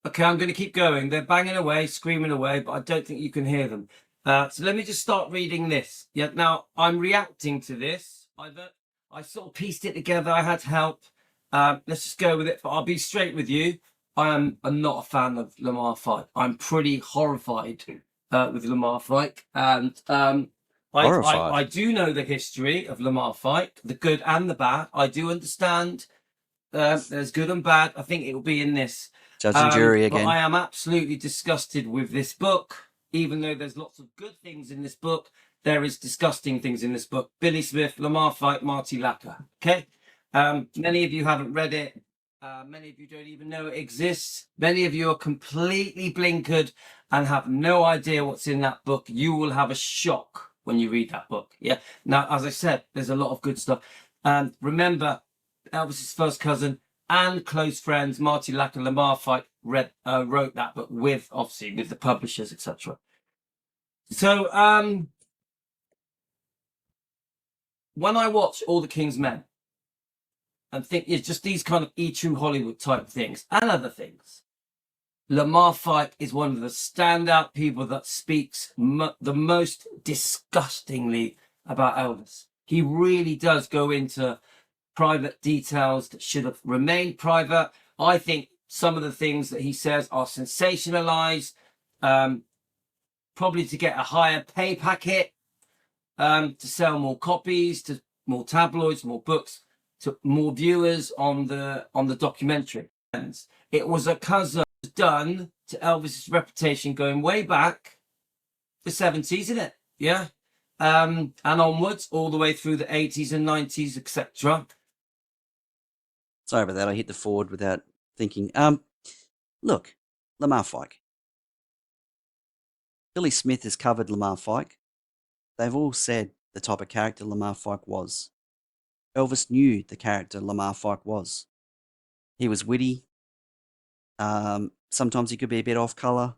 S2: Okay, I'm going to keep going. They're banging away, screaming away, but I don't think you can hear them. So let me just start reading this. Yeah, now I'm reacting to this. I sort of pieced it together. I had help. Let's just go with it. But I'll be straight with you. I'm not a fan of Lamar Fike. I'm pretty horrified with Lamar Fike. And I do know the history of Lamar Fike, the good and the bad. I do understand there's good and bad. I think it will be in this.
S1: Judge and jury again.
S2: But I am absolutely disgusted with this book. Even though there's lots of good things in this book, there is disgusting things in this book. Billy Smith, Lamar Fike, Marty Lacker. Okay? Many of you haven't read it. Many of you don't even know it exists. Many of you are completely blinkered and have no idea what's in that book. You will have a shock when you read that book. Yeah. Now, as I said, there's a lot of good stuff. Remember, Elvis's first cousin and close friends, Marty Lacker, Lamar Fike, wrote that book with the publishers, etc. So, when I watch All the King's Men and think it's just these kind of True Hollywood type things and other things, Lamar Fike is one of the standout people that speaks the most disgustingly about Elvis. He really does go into private details that should have remained private. I think some of the things that he says are sensationalized, probably to get a higher pay packet, to sell more copies, to more tabloids, more books, to more viewers on the documentary. It was a cousin done to Elvis's reputation going way back the 70s, isn't it? Yeah. And onwards all the way through the 80s and 90s, etc.
S1: Sorry about that. I hit the forward without thinking. Look, Lamar Fike. Billy Smith has covered Lamar Fike. They've all said the type of character Lamar Fike was. Elvis knew the character Lamar Fike was. He was witty. Sometimes he could be a bit off colour.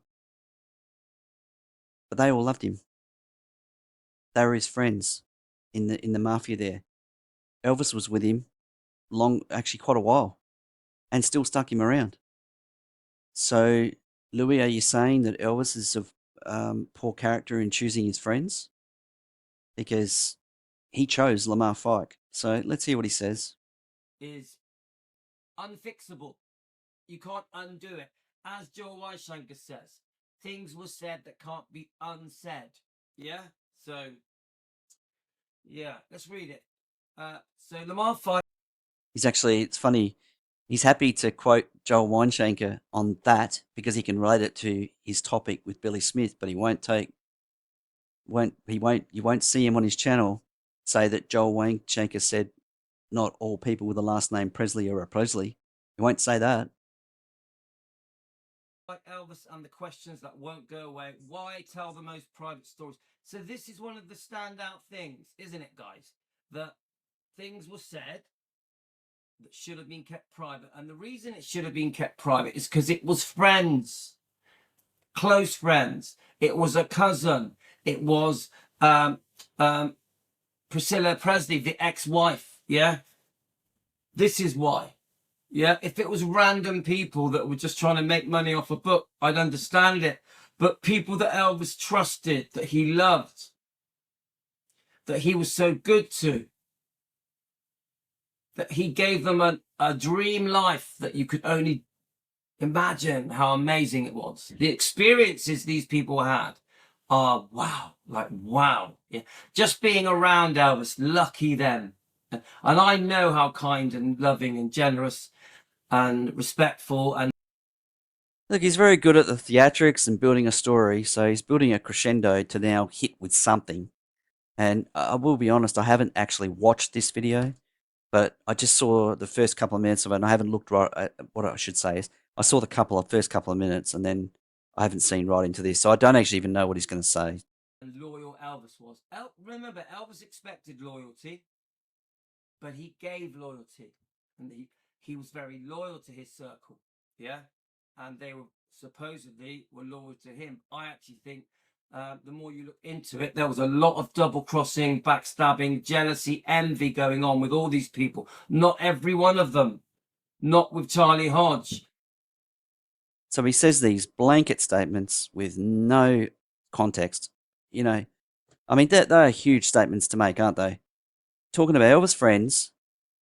S1: But they all loved him. They were his friends in the mafia there. Elvis was with him actually quite a while, and still stuck him around. So, Louis, are you saying that Elvis is a poor character in choosing his friends? Because he chose Lamar Fike. So let's hear what he says.
S2: Is unfixable. You can't undo it. As Joe Weishanger says, things were said that can't be unsaid. Yeah? So, yeah, let's read it. So Lamar Fike.
S1: It's funny, he's happy to quote Joel Weinshanker on that because he can relate it to his topic with Billy Smith, but you won't see him on his channel say that Joel Weinshanker said not all people with the last name Presley are a Presley. He won't say that.
S2: Like Elvis and the questions that won't go away. Why tell the most private stories? So this is one of the standout things, isn't it, guys? That things were said that should have been kept private. And the reason it should have been kept private is because it was friends, close friends. It was a cousin. It was Priscilla Presley, the ex-wife. Yeah. This is why. Yeah. If it was random people that were just trying to make money off a book, I'd understand it. But people that Elvis trusted, that he loved, that he was so good to, that he gave them a dream life that you could only imagine how amazing it was. The experiences these people had are wow, like wow. Yeah. Just being around Elvis, lucky them. And I know how kind and loving and generous and respectful and
S1: Look, he's very good at the theatrics and building a story, so he's building a crescendo to now hit with something. And I will be honest, I haven't actually watched this video, but I just saw the first couple of minutes of it, and I haven't looked right at what I should say is I saw the first couple of minutes, and then I haven't seen right into this, so I don't actually even know what he's going to say.
S2: loyal Elvis was. Remember, Elvis expected loyalty, but he gave loyalty, and he was very loyal to his circle. Yeah, and they were supposedly loyal to him. I actually think the more you look into it, there was a lot of double crossing, backstabbing, jealousy, envy going on with all these people. Not every one of them. Not with Charlie Hodge.
S1: So he says these blanket statements with no context. You know, I mean, they're huge statements to make, aren't they? Talking about Elvis' friends,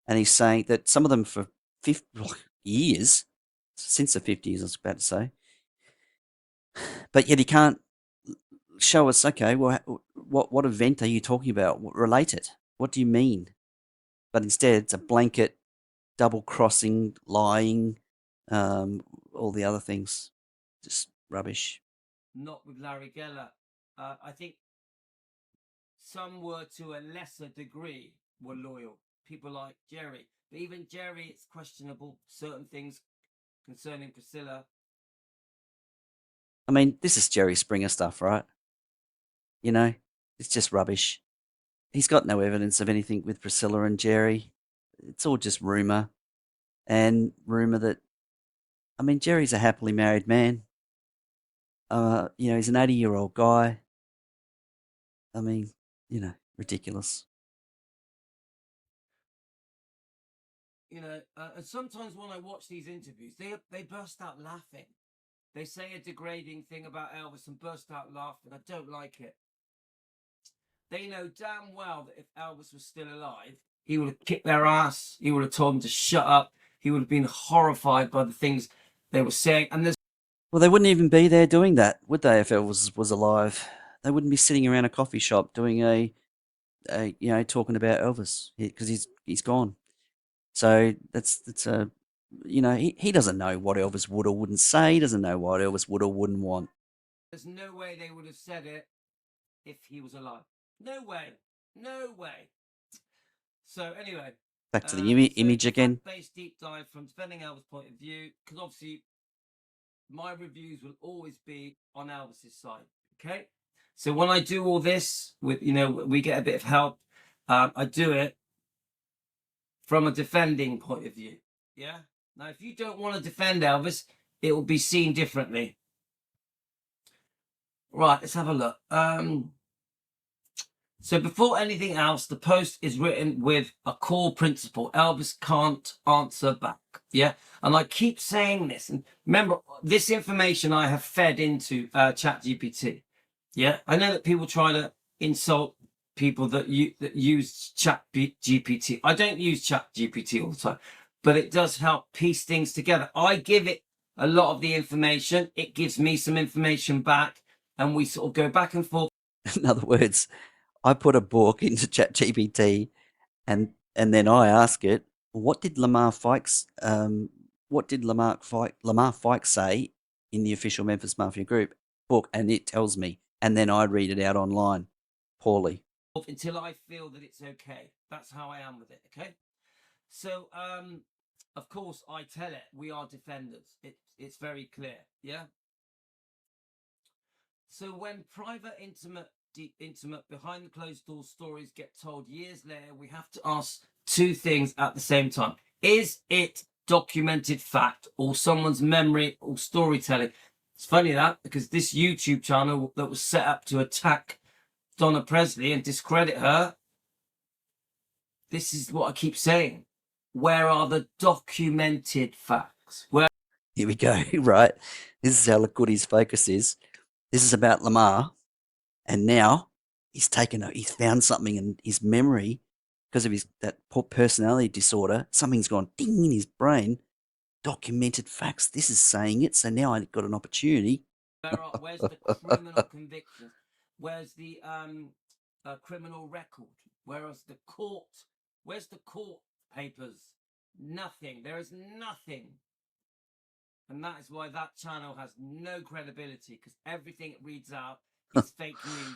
S1: and he's saying that some of them for 50 years, since the 50s, I was about to say, but yet he can't show us, okay, well, what event are you talking about? Relate it. What do you mean? But instead, it's a blanket, double crossing, lying, all the other things. Just rubbish.
S2: Not with Larry Geller. I think some were to a lesser degree were loyal. People like Jerry. But even Jerry, it's questionable. Certain things concerning Priscilla.
S1: I mean, this is Jerry Springer stuff, right? You know, it's just rubbish. He's got no evidence of anything with Priscilla and Jerry. It's all just rumour. And rumour that, I mean, Jerry's a happily married man. He's an 80-year-old guy. I mean, ridiculous.
S2: And sometimes when I watch these interviews, they burst out laughing. They say a degrading thing about Elvis and burst out laughing. I don't like it. They know damn well that if Elvis was still alive, He would have kicked their ass. He would have told them to shut up. He would have been horrified by the things they were saying. And there's
S1: Well, they wouldn't even be there doing that, would they? If Elvis was alive, they wouldn't be sitting around a coffee shop doing talking about Elvis because he's gone. So that's a, he doesn't know what Elvis would or wouldn't say. He doesn't know what Elvis would or wouldn't want.
S2: there's no way they would have said it if he was alive. No way. No way. So anyway,
S1: Back to the image again.
S2: Fact-based deep dive from defending Elvis' point of view, because obviously my reviews will always be on Elvis's side. Okay, so when I do all this with, we get a bit of help. I do it from a defending point of view. Yeah. Now, if you don't want to defend Elvis, it will be seen differently. Right. Let's have a look. So before anything else, the post is written with a core principle. Elvis can't answer back. Yeah. And I keep saying this. And remember, this information I have fed into ChatGPT. Yeah. I know that people try to insult people that use ChatGPT. I don't use ChatGPT all the time, but it does help piece things together. I give it a lot of the information. It gives me some information back, and we sort of go back and forth.
S1: In other words, I put a book into ChatGPT, and then I ask it, what did Lamar Fike say in the official Memphis Mafia Group book, and it tells me, and then I read it out online, poorly.
S2: Until I feel that it's okay. That's how I am with it. Okay. So, of course, I tell it we are defenders. It's very clear. Yeah. So when private, intimate, behind the closed door stories get told years later, we have to ask two things at the same time. Is it documented fact or someone's memory or storytelling? It's funny that, because this YouTube channel that was set up to attack Donna Presley and discredit her, this is what I keep saying. Where are the documented facts?
S1: Here we go, right? This is how good his focus is. This is about Lamar, and now he's found something in his memory because of that personality disorder. Something's gone ding in his brain. Documented facts. This is saying it. So now I got an opportunity.
S2: Where's the criminal convictions? Where's the criminal record? Where's the court? Where's the court papers? Nothing. There is nothing. And that is why that channel has no credibility, because everything it reads out is fake news.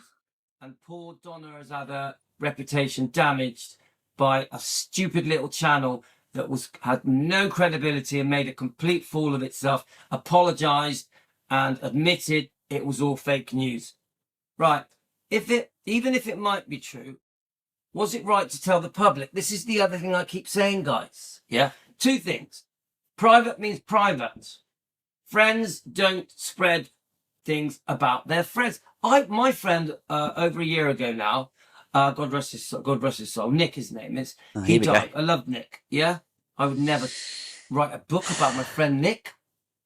S2: And poor Donna has had her reputation damaged by a stupid little channel that had no credibility and made a complete fool of itself, apologized and admitted it was all fake news. Right. Even if it might be true, was it right to tell the public? This is the other thing I keep saying, guys. Yeah. Two things. Private means private. Friends don't spread things about their friends. My friend over a year ago now, God rest his soul, Nick, his name is. He died. I love Nick. Yeah. I would never write a book about my friend Nick.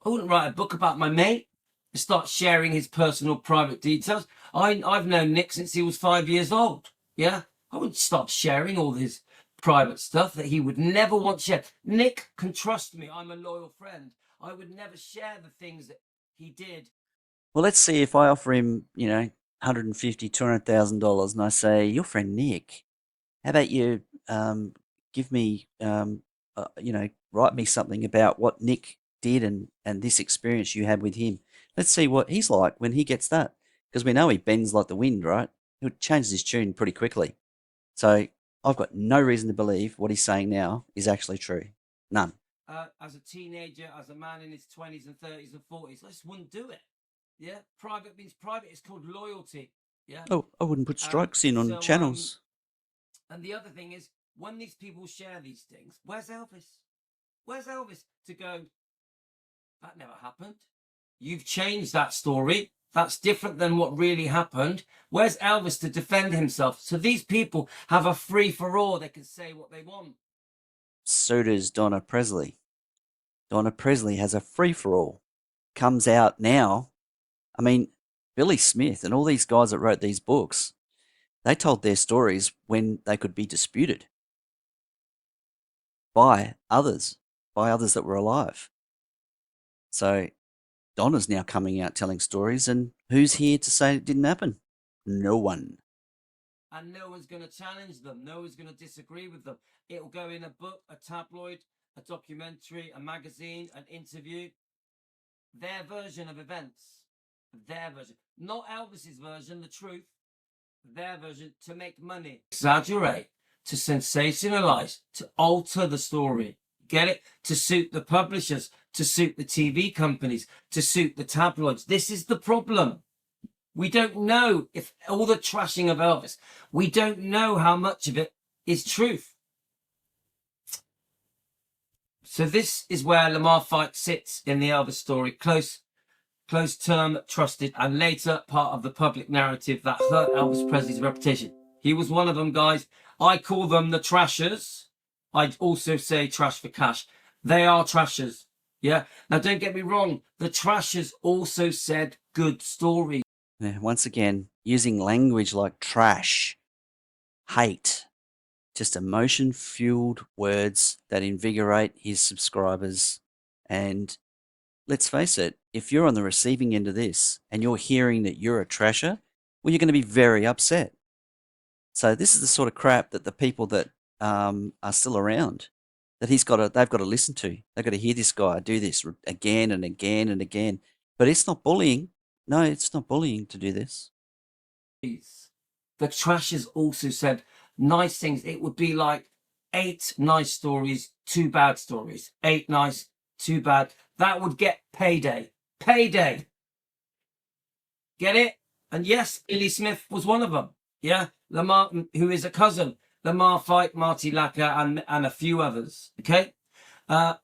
S2: I wouldn't write a book about my mate and start sharing his personal private details. I've known Nick since he was 5 years old. Yeah. I wouldn't start sharing all his private stuff that he would never want shared. Nick can trust me. I'm a loyal friend. I would never share the things that he did.
S1: Well, let's see if I offer him, $150,000, $200,000, and I say, your friend Nick, how about you give me, write me something about what Nick did and this experience you had with him. Let's see what he's like when he gets that, because we know he bends like the wind, right? He changes his tune pretty quickly. So I've got no reason to believe what he's saying now is actually true. None.
S2: As a teenager, as a man in his 20s and 30s and 40s, I just wouldn't do it. Yeah, private means private. It's called loyalty. Yeah.
S1: Oh, I wouldn't put strikes in on channels.
S2: And the other thing is, when these people share these things, where's Elvis? Where's Elvis to go? That never happened. You've changed that story. That's different than what really happened. Where's Elvis to defend himself? So these people have a free for all. They can say what they want.
S1: So does Donna Presley. Donna Presley has a free for all. Comes out now. I mean, Billy Smith and all these guys that wrote these books, they told their stories when they could be disputed. by others that were alive. So Donna's now coming out telling stories, and who's here to say it didn't happen? No one.
S2: And no one's going to challenge them. No one's going to disagree with them. It'll go in a book, a tabloid, a documentary, a magazine, an interview. Their version of events. Their version. Not Elvis's version, the truth. Their version, to make money. Exaggerate, to sensationalize, to alter the story. Get it? To suit the publishers, to suit the TV companies, to suit the tabloids. This is the problem. We don't know if all the trashing of Elvis, we don't know how much of it is truth. So this is where Lamar Fike sits in the Elvis story, close term, trusted, and later part of the public narrative that hurt Elvis Presley's reputation. He was one of them, guys. I call them the trashers. I'd also say trash for cash. They are trashers. Yeah. Now, don't get me wrong. The trashers also said good stories.
S1: Yeah, once again, using language like trash, hate, just emotion-fueled words that invigorate his subscribers. And let's face it, if you're on the receiving end of this and you're hearing that you're a trasher, well, you're going to be very upset. So this is the sort of crap that the people that are still around, that they've got to listen to. They've got to hear this guy do this again and again and again. But it's not bullying. No, it's not bullying to do this.
S2: The trashers also said nice things. It would be like 8 nice stories, 2 bad stories. 8 nice, 2 bad. That would get payday. Payday. Get it? And yes, Billy Smith was one of them. Yeah. Lamar, who is a cousin. Lamar Fike, Marty Lacker, and a few others. Okay?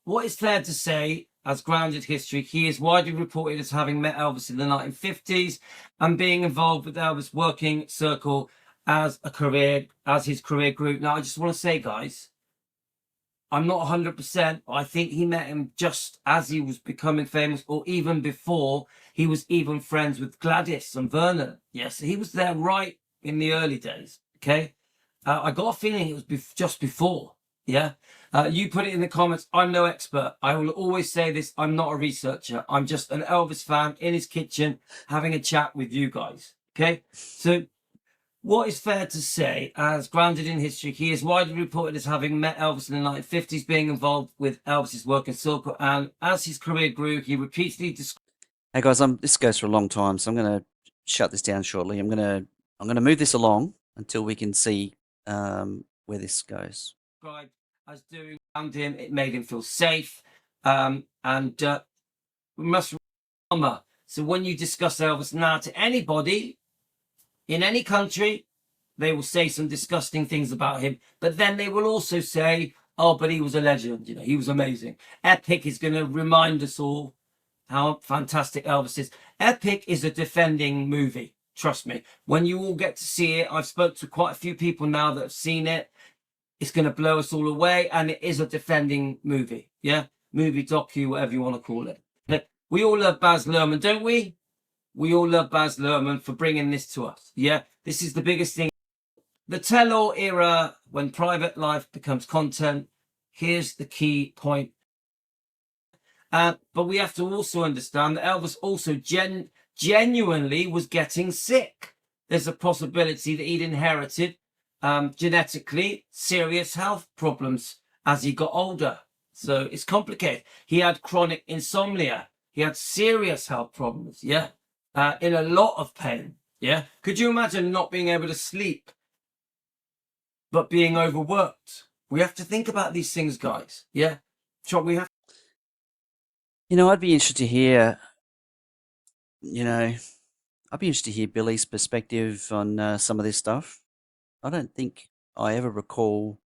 S2: What is fair to say, as grounded history, he is widely reported as having met Elvis in the 1950s and being involved with Elvis' working circle as his career grew. Now, I just want to say, guys, I'm not 100%. I think he met him just as he was becoming famous, or even before he was even friends with Gladys and Vernon. Yes, he was there right in the early days. Okay, I got a feeling it was just before. Yeah, you put it in the comments. I'm no expert. I will always say this. I'm not a researcher. I'm just an Elvis fan in his kitchen having a chat with you guys. Okay, so what is fair to say, as grounded in history, he is widely reported as having met Elvis in the 1950s, being involved with Elvis's work in circle, and as his career grew, he repeatedly described.
S1: Hey guys, this goes for a long time, so I'm going to shut this down shortly. I'm going to move this along until we can see where this goes.
S2: As doing around him, it made him feel safe, and we must remember. So when you discuss Elvis now to anybody in any country, they will say some disgusting things about him, but then they will also say, oh, but he was a legend, you know, he was amazing. Epic is going to remind us all how fantastic Elvis is. Epic is a defending movie, trust me. When you all get to see it, I've spoke to quite a few people now that have seen it. It's going to blow us all away, and it is a defending movie, yeah? Movie, docu, whatever you want to call it. We all love Baz Luhrmann, don't we? We all love Baz Luhrmann for bringing this to us, yeah? This is the biggest thing. The tell-all era, when private life becomes content, here's the key point. But we have to also understand that Elvis also genuinely was getting sick. There's a possibility that he'd inherited genetically serious health problems as he got older. So it's complicated. He had chronic insomnia. He had serious health problems, yeah? In a lot of pain, yeah? Could you imagine not being able to sleep, but being overworked? We have to think about these things, guys, yeah? We have.
S1: You know, I'd be interested to hear, Billy's perspective on some of this stuff. I don't think I ever recall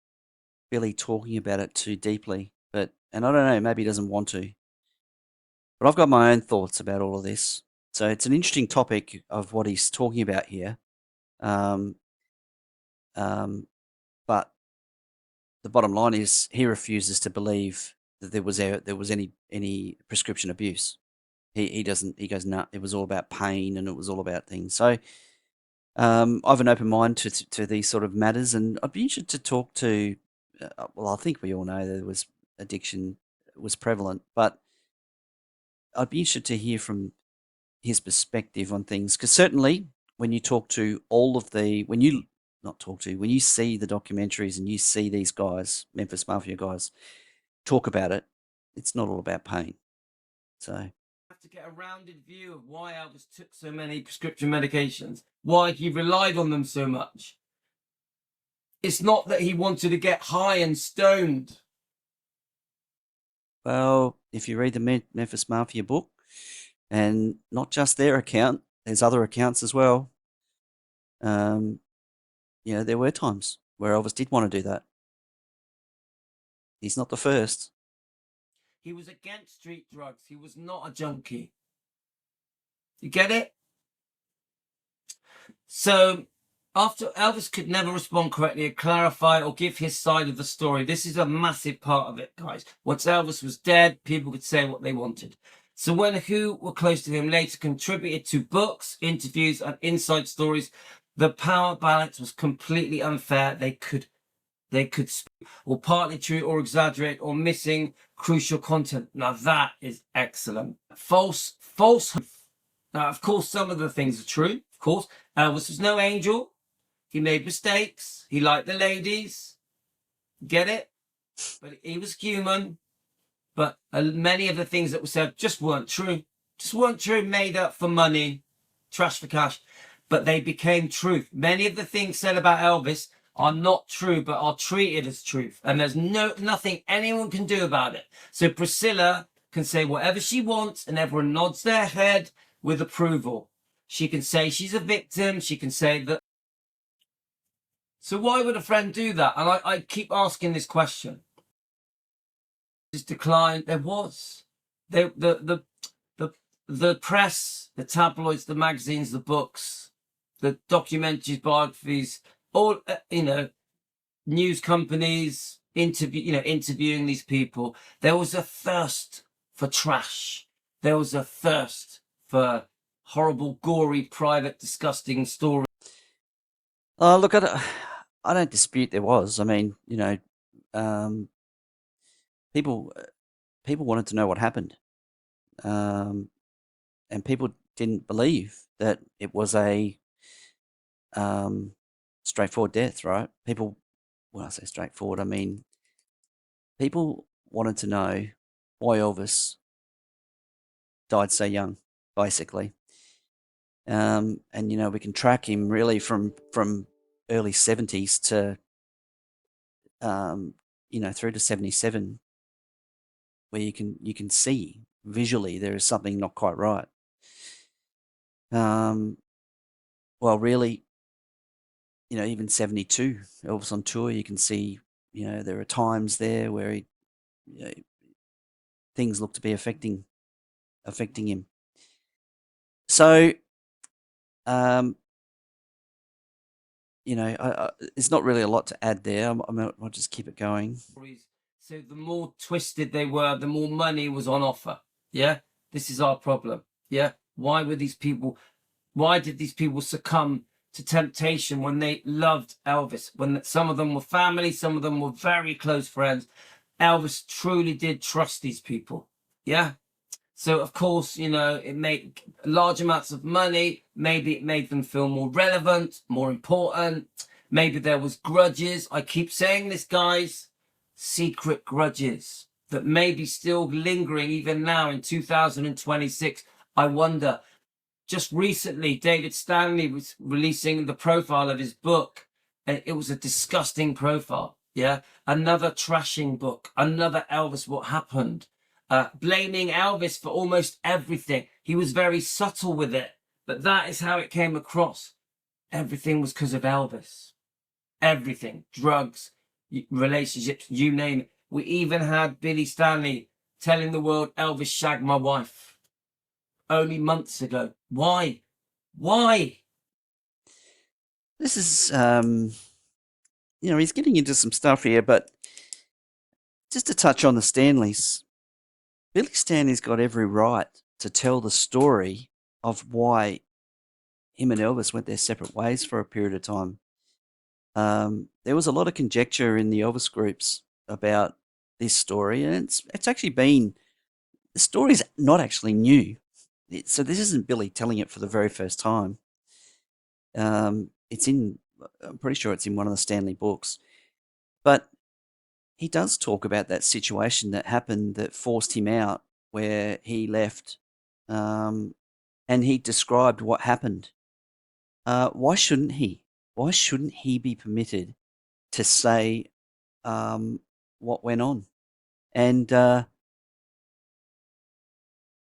S1: Billy talking about it too deeply, and I don't know, maybe he doesn't want to. But I've got my own thoughts about all of this. So it's an interesting topic of what he's talking about here. But the bottom line is he refuses to believe that there was any prescription abuse. He doesn't. He goes, no, it was all about pain and it was all about things. So I have an open mind to these sort of matters, and I'd be interested to talk to well, I think we all know there was addiction was prevalent, but I'd be interested to hear from his perspective on things, because certainly when you talk to all of the, when you not talk to, when you see the documentaries and you see these guys, Memphis Mafia guys, talk about it, it's not all about pain. So
S2: Have to get a rounded view of why Elvis took so many prescription medications, why he relied on them so much. It's not that he wanted to get high and stoned.
S1: well, if you read the Memphis Mafia book, and not just their account, there's other accounts as well. There were times where Elvis did want to do that. He's not the first.
S2: He was against street drugs. He was not a junkie. You get it? So after Elvis could never respond correctly or clarify or give his side of the story. This is a massive part of it, guys. Once Elvis was dead, people could say what they wanted. So when who were close to him later contributed to books, interviews, and inside stories, the power balance was completely unfair. They could speak or partly true or exaggerate or missing crucial content. Now that is excellent. Falsehood. Now, of course, some of the things are true. Of course, Elvis was no angel. He made mistakes. He liked the ladies. Get it? But he was human. But many of the things that were said just weren't true. Just weren't true, made up for money, trash for cash. But they became truth. Many of the things said about Elvis are not true, but are treated as truth. And there's nothing anyone can do about it. So Priscilla can say whatever she wants and everyone nods their head with approval. She can say she's a victim. She can say that. So why would a friend do that? And I keep asking this question. This decline, there was. The press, the tabloids, the magazines, the books, the documentaries, biographies, all, news companies, interviewing these people. There was a thirst for trash. There was a thirst for horrible, gory, private, disgusting stories.
S1: Look, I don't dispute there was. I mean, people wanted to know what happened, and people didn't believe that it was a straightforward death, right? People, when I say straightforward, I mean people wanted to know why Elvis died so young, basically. And we can track him really from early 70s to through to 77, where you can see visually there is something not quite right. Well, really, even 72, Elvis on tour, you can see, there are times there where he, things look to be affecting him. So, it's not really a lot to add there. I'll just keep it going.
S2: So the more twisted they were, the more money was on offer. Yeah, this is our problem. Yeah, why did these people succumb to temptation when they loved Elvis? When some of them were family, some of them were very close friends. Elvis truly did trust these people. Yeah. So, of course, it made large amounts of money. Maybe it made them feel more relevant, more important. Maybe there was grudges. I keep saying this, guys. Secret grudges that may be still lingering even now in 2026. I wonder. Just recently, David Stanley was releasing the profile of his book. And it was a disgusting profile. Yeah. Another trashing book. Another Elvis, what happened? Blaming Elvis for almost everything. He was very subtle with it, but that is how it came across. Everything was because of Elvis. Everything. Drugs, relationships, you name it. We even had Billy Stanley telling the world Elvis shagged my wife only months ago. Why? Why?
S1: This is, he's getting into some stuff here, but just to touch on the Stanleys, Billy Stanley's got every right to tell the story of why him and Elvis went their separate ways for a period of time. there was a lot of conjecture in the Elvis groups about this story, and it's actually been the story's not actually new. So this isn't Billy telling it for the very first time. It's in, I'm pretty sure it's in one of the Stanley books, but he does talk about that situation that happened that forced him out, where he left, and he described what happened. Why shouldn't he? Why shouldn't he be permitted to say what went on? And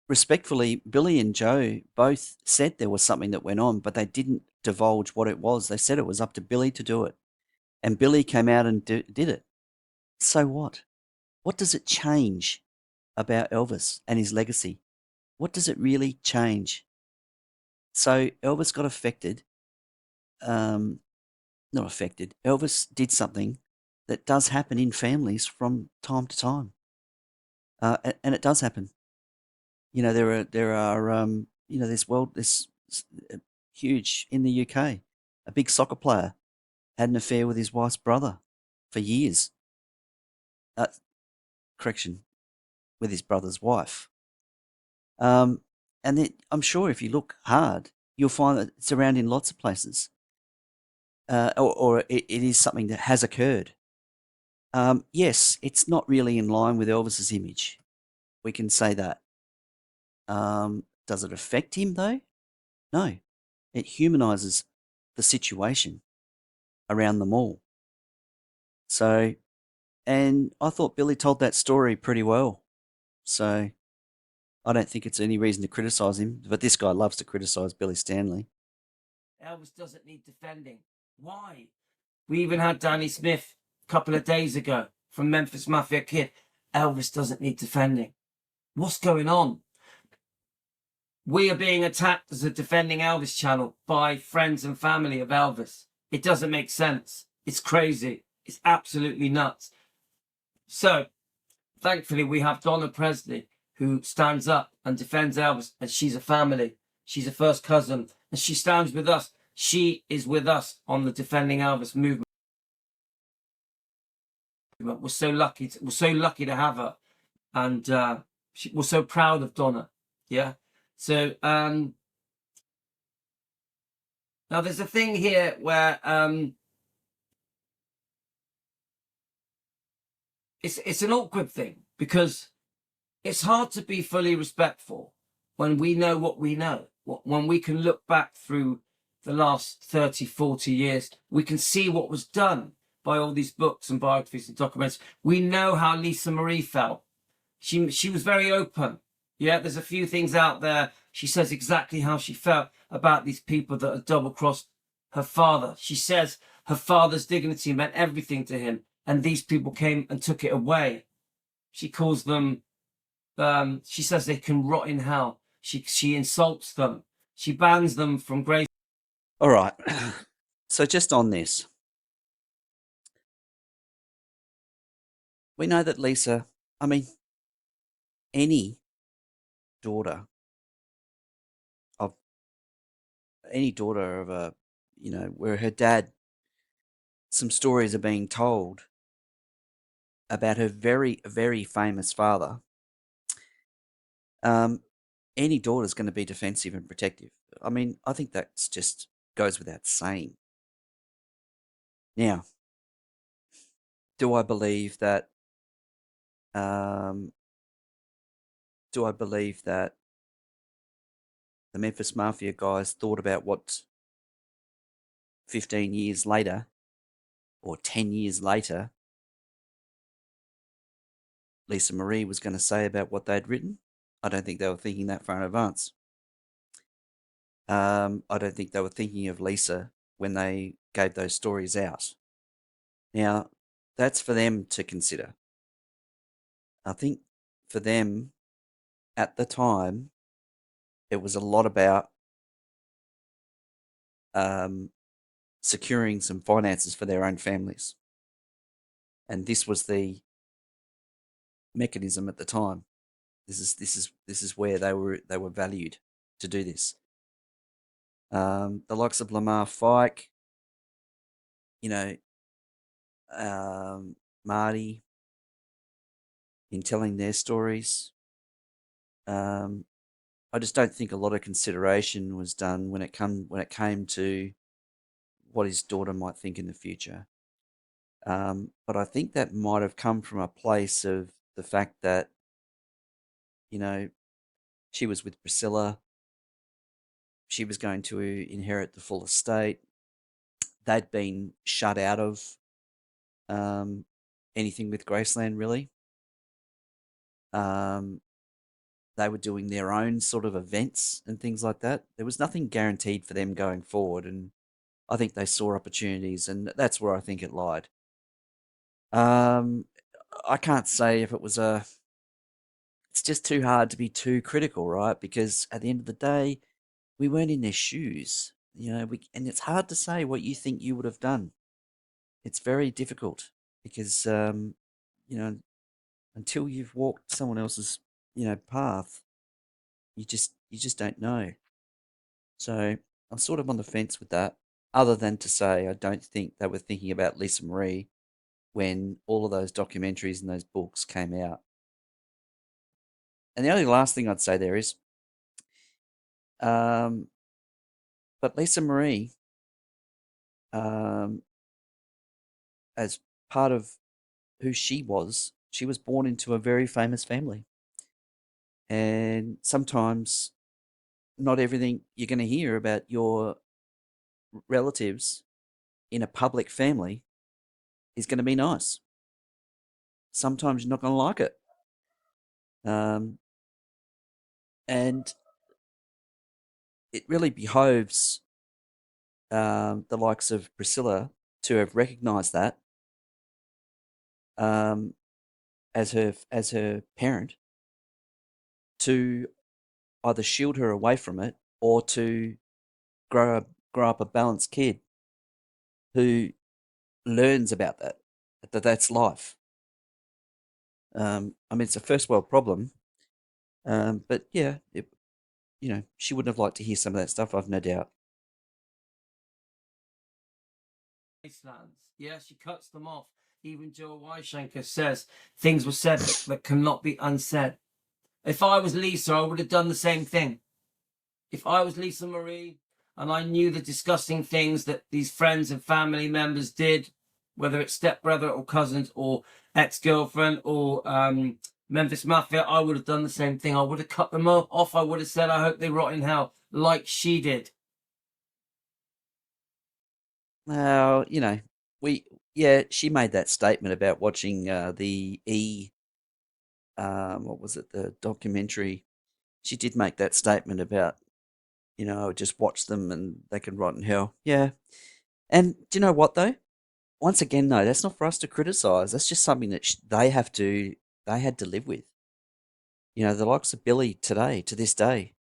S1: respectfully, Billy and Joe both said there was something that went on, but they didn't divulge what it was. They said it was up to Billy to do it. And Billy came out and did it. So what? What does it change about Elvis and his legacy? What does it really change? So Elvis got affected. Not affected. Elvis did something that does happen in families from time to time. And it does happen. There are this huge in the UK, a big soccer player had an affair with his wife's brother for years. Correction, with his brother's wife. And then I'm sure if you look hard, you'll find that it's around in lots of places, or it is something that has occurred. Yes, it's not really in line with Elvis's image. We can say that. Does it affect him though? No. It humanizes the situation around them all. So, and I thought Billy told that story pretty well. So, I don't think it's any reason to criticize him, but this guy loves to criticize Billy Stanley.
S2: Elvis doesn't need defending. Why? We even had Danny Smith a couple of days ago from Memphis Mafia Kid. Elvis doesn't need defending. What's going on? We are being attacked as a Defending Elvis channel by friends and family of Elvis. It doesn't make sense. It's crazy. It's absolutely nuts. So, thankfully, we have Donna Presley, who stands up and defends Elvis, and she's a family. She's a first cousin, and she stands with us. She is with us on the Defending Elvis movement. We're so lucky. We're so lucky to have her, and we're so proud of Donna. Yeah. So now there's a thing here where it's an awkward thing, because it's hard to be fully respectful when we know what we know. When we can look back through the last 30, 40 years, we can see what was done by all these books and biographies and documents. We know how Lisa Marie felt. She was very open. Yeah, there's a few things out there. She says exactly how she felt about these people that had double-crossed her father. She says her father's dignity meant everything to him, and these people came and took it away. She calls them, she says they can rot in hell. She insults them. She bans them from grace.
S1: All right. So just on this, we know that Lisa, I mean, any daughter of a, where her dad, some stories are being told about her very, very famous father. Any daughter's going to be defensive and protective. I mean, I think that's just goes without saying. Now, do I believe that? Do I believe that the Memphis Mafia guys thought about what 15 years later or 10 years later Lisa Marie was going to say about what they'd written? I don't think they were thinking that far in advance. I don't think they were thinking of Lisa when they gave those stories out. Now, that's for them to consider. I think for them, at the time, it was a lot about securing some finances for their own families. And this was the mechanism at the time. This is where they were valued to do this. The likes of Lamar Fike, Marty in telling their stories. I just don't think a lot of consideration was done when it came to what his daughter might think in the future. But I think that might have come from a place of the fact that, you know, she was with Priscilla. She was going to inherit the full estate. They'd been shut out of um, anything with Graceland, really. Um, they were doing their own sort of events and things like that. There was nothing guaranteed for them going forward, and I think they saw opportunities, and that's where I think it lied. Um, I can't say if it was a. It's just too hard to be too critical, right? Because at the end of the day, we weren't in their shoes, and it's hard to say what you think you would have done. It's very difficult because, you know, until you've walked someone else's, path, you just don't know. So I'm sort of on the fence with that. Other than to say, I don't think they were thinking about Lisa Marie when all of those documentaries and those books came out. And the only last thing I'd say there is, um, but Lisa Marie, um, as part of who she was born into a very famous family. And sometimes not everything you're going to hear about your relatives in a public family is going to be nice. Sometimes you're not going to like it. Um, and it really behoves the likes of Priscilla to have recognised that um, as her parent, to either shield her away from it or to grow up a balanced kid who learns about that's life. I mean, it's a first world problem, but yeah, she wouldn't have liked to hear some of that stuff. I've no doubt.
S2: Icelands. Yeah, she cuts them off. Even Joe Weishenker says things were said that cannot be unsaid. If I was Lisa, I would have done the same thing. If I was Lisa Marie and I knew the disgusting things that these friends and family members did, whether it's stepbrother or cousins or ex-girlfriend or Memphis Mafia, I would have done the same thing. I would have cut them off. I would have said, I hope they rot in hell, like she did.
S1: Now, we yeah, she made that statement about watching the what was it, the documentary. She did make that statement about, I would just watch them and they can rot in hell. Yeah. And do you know what though? Once again, no, that's not for us to criticize. That's just something that they had to live with. The likes of Billy today, to this day,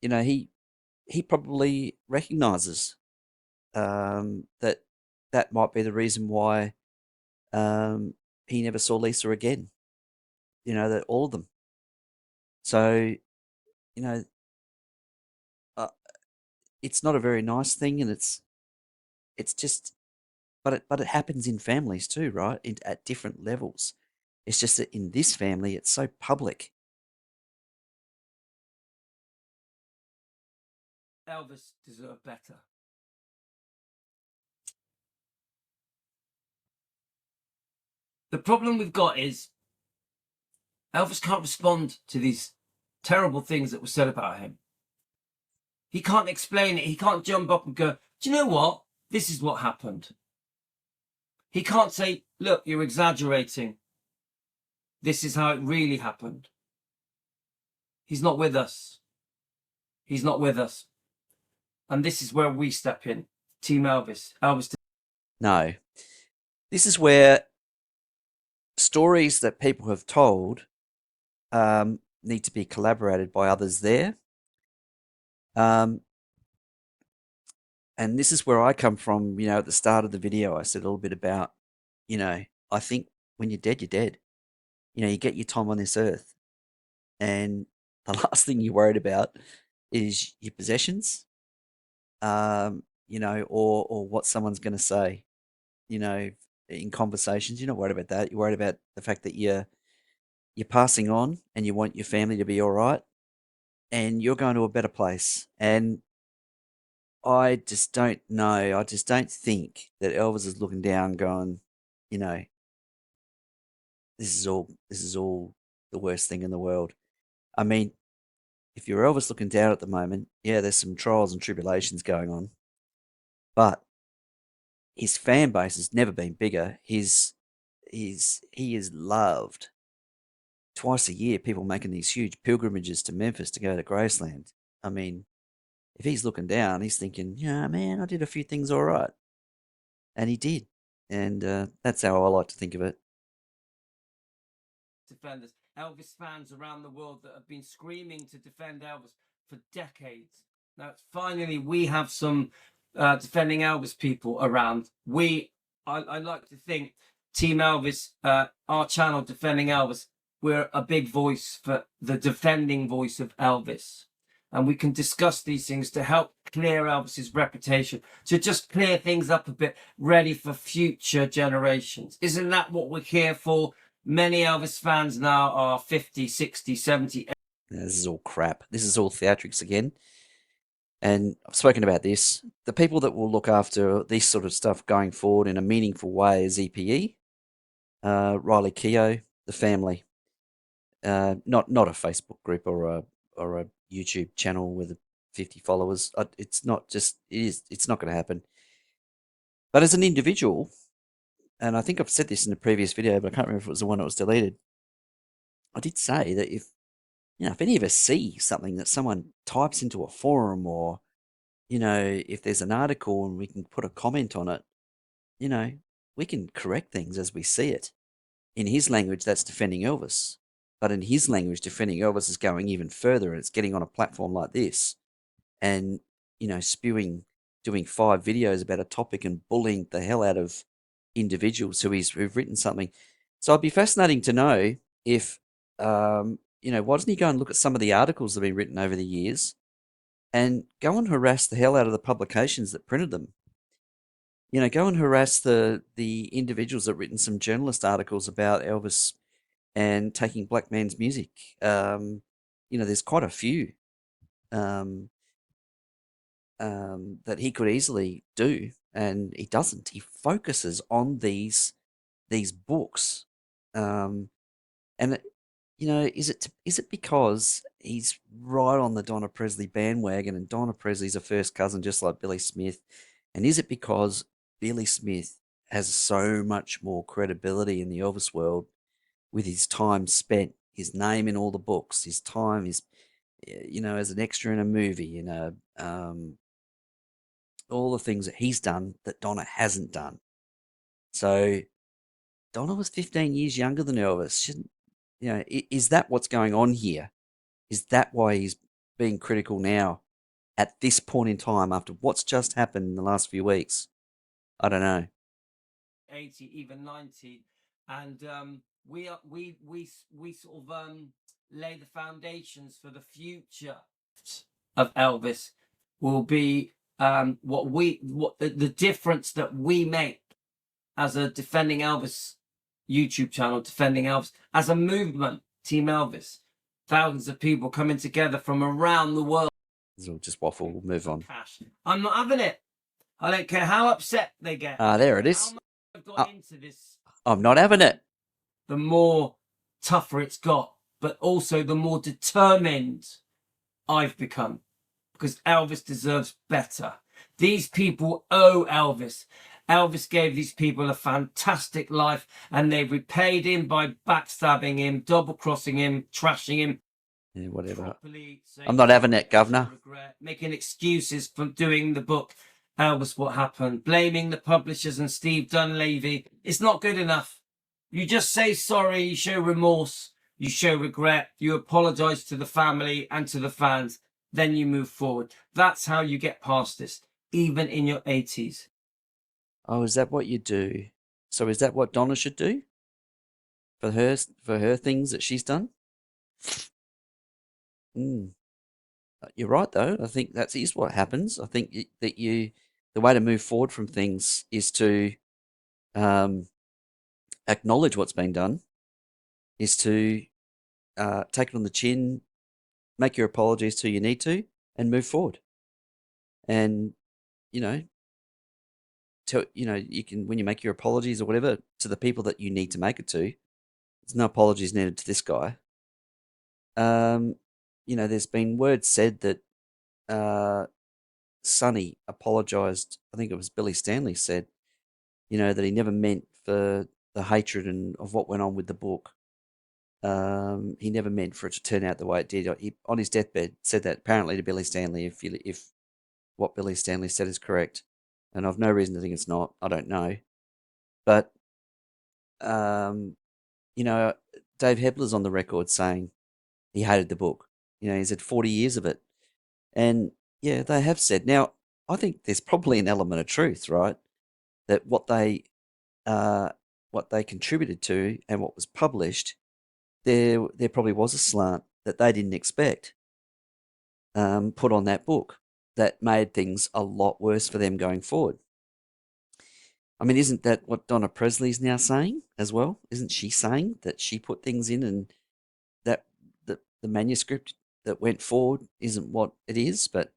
S1: he probably recognizes that that might be the reason why he never saw Lisa again. That all of them. So, you know, uh, it's not a very nice thing, and it's just, but it happens in families too, right? At different levels. It's just that in this family, it's so public.
S2: Elvis deserved better. The problem we've got is Elvis can't respond to these terrible things that were said about him. He can't explain it. He can't jump up and go, do you know what? This is what happened. He can't say, look, you're exaggerating. This is how it really happened. He's not with us. He's not with us. And this is where we step in. Team Elvis.
S1: No, this is where stories that people have told need to be collaborated by others there. And this is where I come from. At the start of the video, I said a little bit about, I think when you're dead, you're dead. You get your time on this earth. And the last thing you're worried about is your possessions, or what someone's going to say. in conversations. You're not worried about that. You're worried about the fact that you're passing on and you want your family to be all right and you're going to a better place. And I just don't know. I just don't think that Elvis is looking down going, you know, this is all the worst thing in the world. I mean, if you're Elvis looking down at the moment, yeah, there's some trials and tribulations going on, but his fan base has never been bigger. He is loved. Twice a year, people making these huge pilgrimages to Memphis to go to Graceland. I mean, if he's looking down, he's thinking, yeah, man, I did a few things all right. And he did. And that's how I like to think of it.
S2: Defenders, Elvis fans around the world that have been screaming to defend Elvis for decades. Now, finally, we have some defending Elvis people around. I like to think, Team Elvis, our channel, Defending Elvis, we're a big voice for the defending voice of Elvis. And we can discuss these things to help clear Elvis's reputation, to just clear things up a bit, ready for future generations. Isn't that what we're here for? Many Elvis fans now are 50, 60, 70.
S1: This is all crap. This is all theatrics again. And I've spoken about this. The people that will look after this sort of stuff going forward in a meaningful way is EPE, Riley Keough, the family. Not a Facebook group or a YouTube channel with 50 followers. It's not just it is. It's not going to happen. But as an individual, and I think I've said this in a previous video, but I can't remember if it was the one that was deleted. I did say that if any of us see something that someone types into a forum, or if there's an article and we can put a comment on it, we can correct things as we see it. In his language, that's defending Elvis. But in his language, defending Elvis is going even further, and it's getting on a platform like this and, doing 5 videos about a topic and bullying the hell out of individuals who've written something. So it'd be fascinating to know if, why doesn't he go and look at some of the articles that have been written over the years and go and harass the hell out of the publications that printed them? Go and harass the individuals that written some journalist articles about Elvis and taking black man's music. There's quite a few that he could easily do, and he doesn't. He focuses on these books, and is it because he's right on the Donna Presley bandwagon, and Donna Presley's a first cousin just like Billy Smith, and is it because Billy Smith has so much more credibility in the Elvis world with his time spent, his name in all the books, his time, as an extra in a movie, all the things that he's done that Donna hasn't done. So Donna was 15 years younger than Elvis. Is that what's going on here? Is that why he's being critical now at this point in time after what's just happened in the last few weeks? I don't know.
S2: 80, even 90, and we sort of lay the foundations for the future of Elvis. Will be what the difference that we make as a Defending Elvis YouTube channel, Defending Elvis as a movement, Team Elvis. Thousands of people coming together from around the world.
S1: This will just waffle. We'll move on.
S2: I'm not having it. I don't care how upset they get.
S1: There it is.
S2: I've got into this.
S1: I'm not having it.
S2: The more tougher it's got, but also the more determined I've become, because Elvis deserves better. These people owe Elvis. Elvis gave these people a fantastic life, and they repaid him by backstabbing him, double-crossing him, trashing him.
S1: Yeah, whatever. I'm not having it, Governor.
S2: Making excuses for doing the book, Elvis, What Happened, blaming the publishers and Steve Dunleavy. It's not good enough. You just say sorry, you show remorse, you show regret, you apologize to the family and to the fans, then you move forward. That's how you get past this, even in your 80s.
S1: Oh, is that what you do? So is that what Donna should do? For her things that she's done? You're right, though. I think that is what happens. I think that the way to move forward from things is to acknowledge what's been done is to take it on the chin, make your apologies to you need to, and move forward. And you know, you can, when you make your apologies or whatever to the people that you need to make it to. There's no apologies needed to this guy. There's been words said that Sonny apologised. I think it was Billy Stanley said, that he never meant for the hatred and of what went on with the book. He never meant for it to turn out the way it did. He, on his deathbed, said that apparently to Billy Stanley. If what Billy Stanley said is correct, and I've no reason to think it's not. I don't know, but Dave Hebler's on the record saying he hated the book. He's had 40 years of it, and yeah, they have said. Now, I think there's probably an element of truth, right? That what they contributed to and what was published, there probably was a slant that they didn't expect put on that book that made things a lot worse for them going forward. I mean, isn't that what Donna Presley's now saying as well? Isn't she saying that she put things in and that the manuscript that went forward isn't what it is? But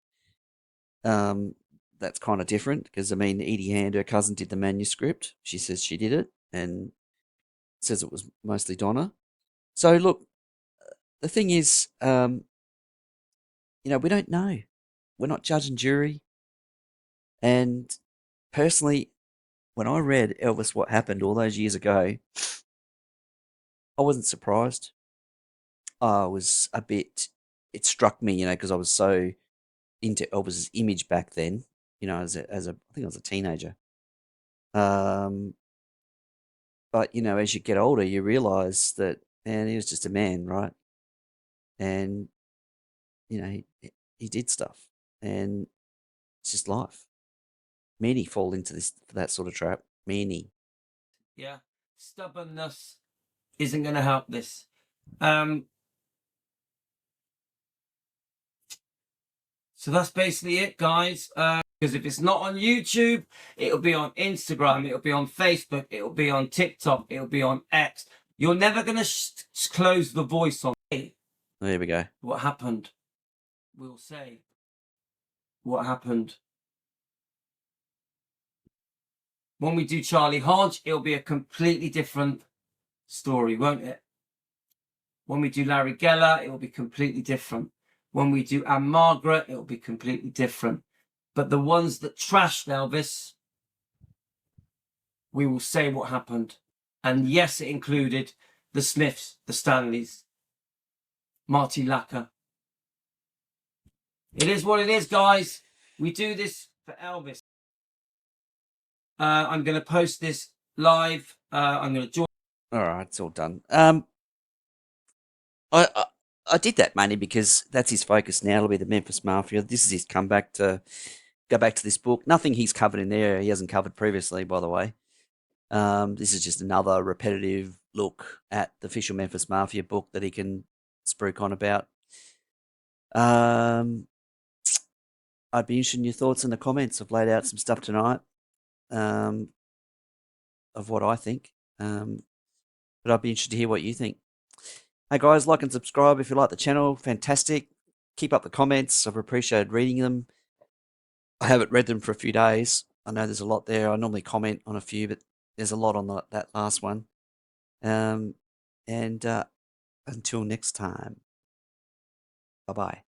S1: that's kind of different because, I mean, Edie Hand, her cousin, did the manuscript. She says she did it and says it was mostly Donna. So, look, the thing is, we don't know. We're not judge and jury. And personally, when I read Elvis, What Happened all those years ago, I wasn't surprised. I was a bit, it struck me, because I was so into Elvis's image back then, as a, I think I was a teenager. But, as you get older, you realize that, man, he was just a man, right? And, he did stuff and it's just life. Many fall into that sort of trap. Many.
S2: Yeah. Stubbornness isn't going to help this. So that's basically it, guys. Because if it's not on YouTube, it'll be on Instagram, it'll be on Facebook, it'll be on TikTok, it'll be on X. You're never going to close the voice on me.
S1: There we go.
S2: What happened? We'll say what happened. When we do Charlie Hodge, it'll be a completely different story, won't it? When we do Larry Geller, it will be completely different. When we do Anne Margaret, it will be completely different. But the ones that trashed Elvis, we will say what happened. And yes, it included the Smiths, the Stanleys, Marty Lacker. It is what it is, guys. We do this for Elvis. I'm going to post this live. I'm going to join.
S1: All right, it's all done. I did that mainly because that's his focus now. It'll be the Memphis Mafia. This is his comeback to go back to this book. Nothing he's covered in there he hasn't covered previously, by the way. This is just another repetitive look at the official Memphis Mafia book that he can spruik on about. I'd be interested in your thoughts in the comments. I've laid out some stuff tonight of what I think. But I'd be interested to hear what you think. Hey guys, like and subscribe if you like the channel. Fantastic. Keep up the comments. I've appreciated reading them. I haven't read them for a few days. I know there's a lot there. I normally comment on a few, but there's a lot on that last one. And until next time, bye-bye.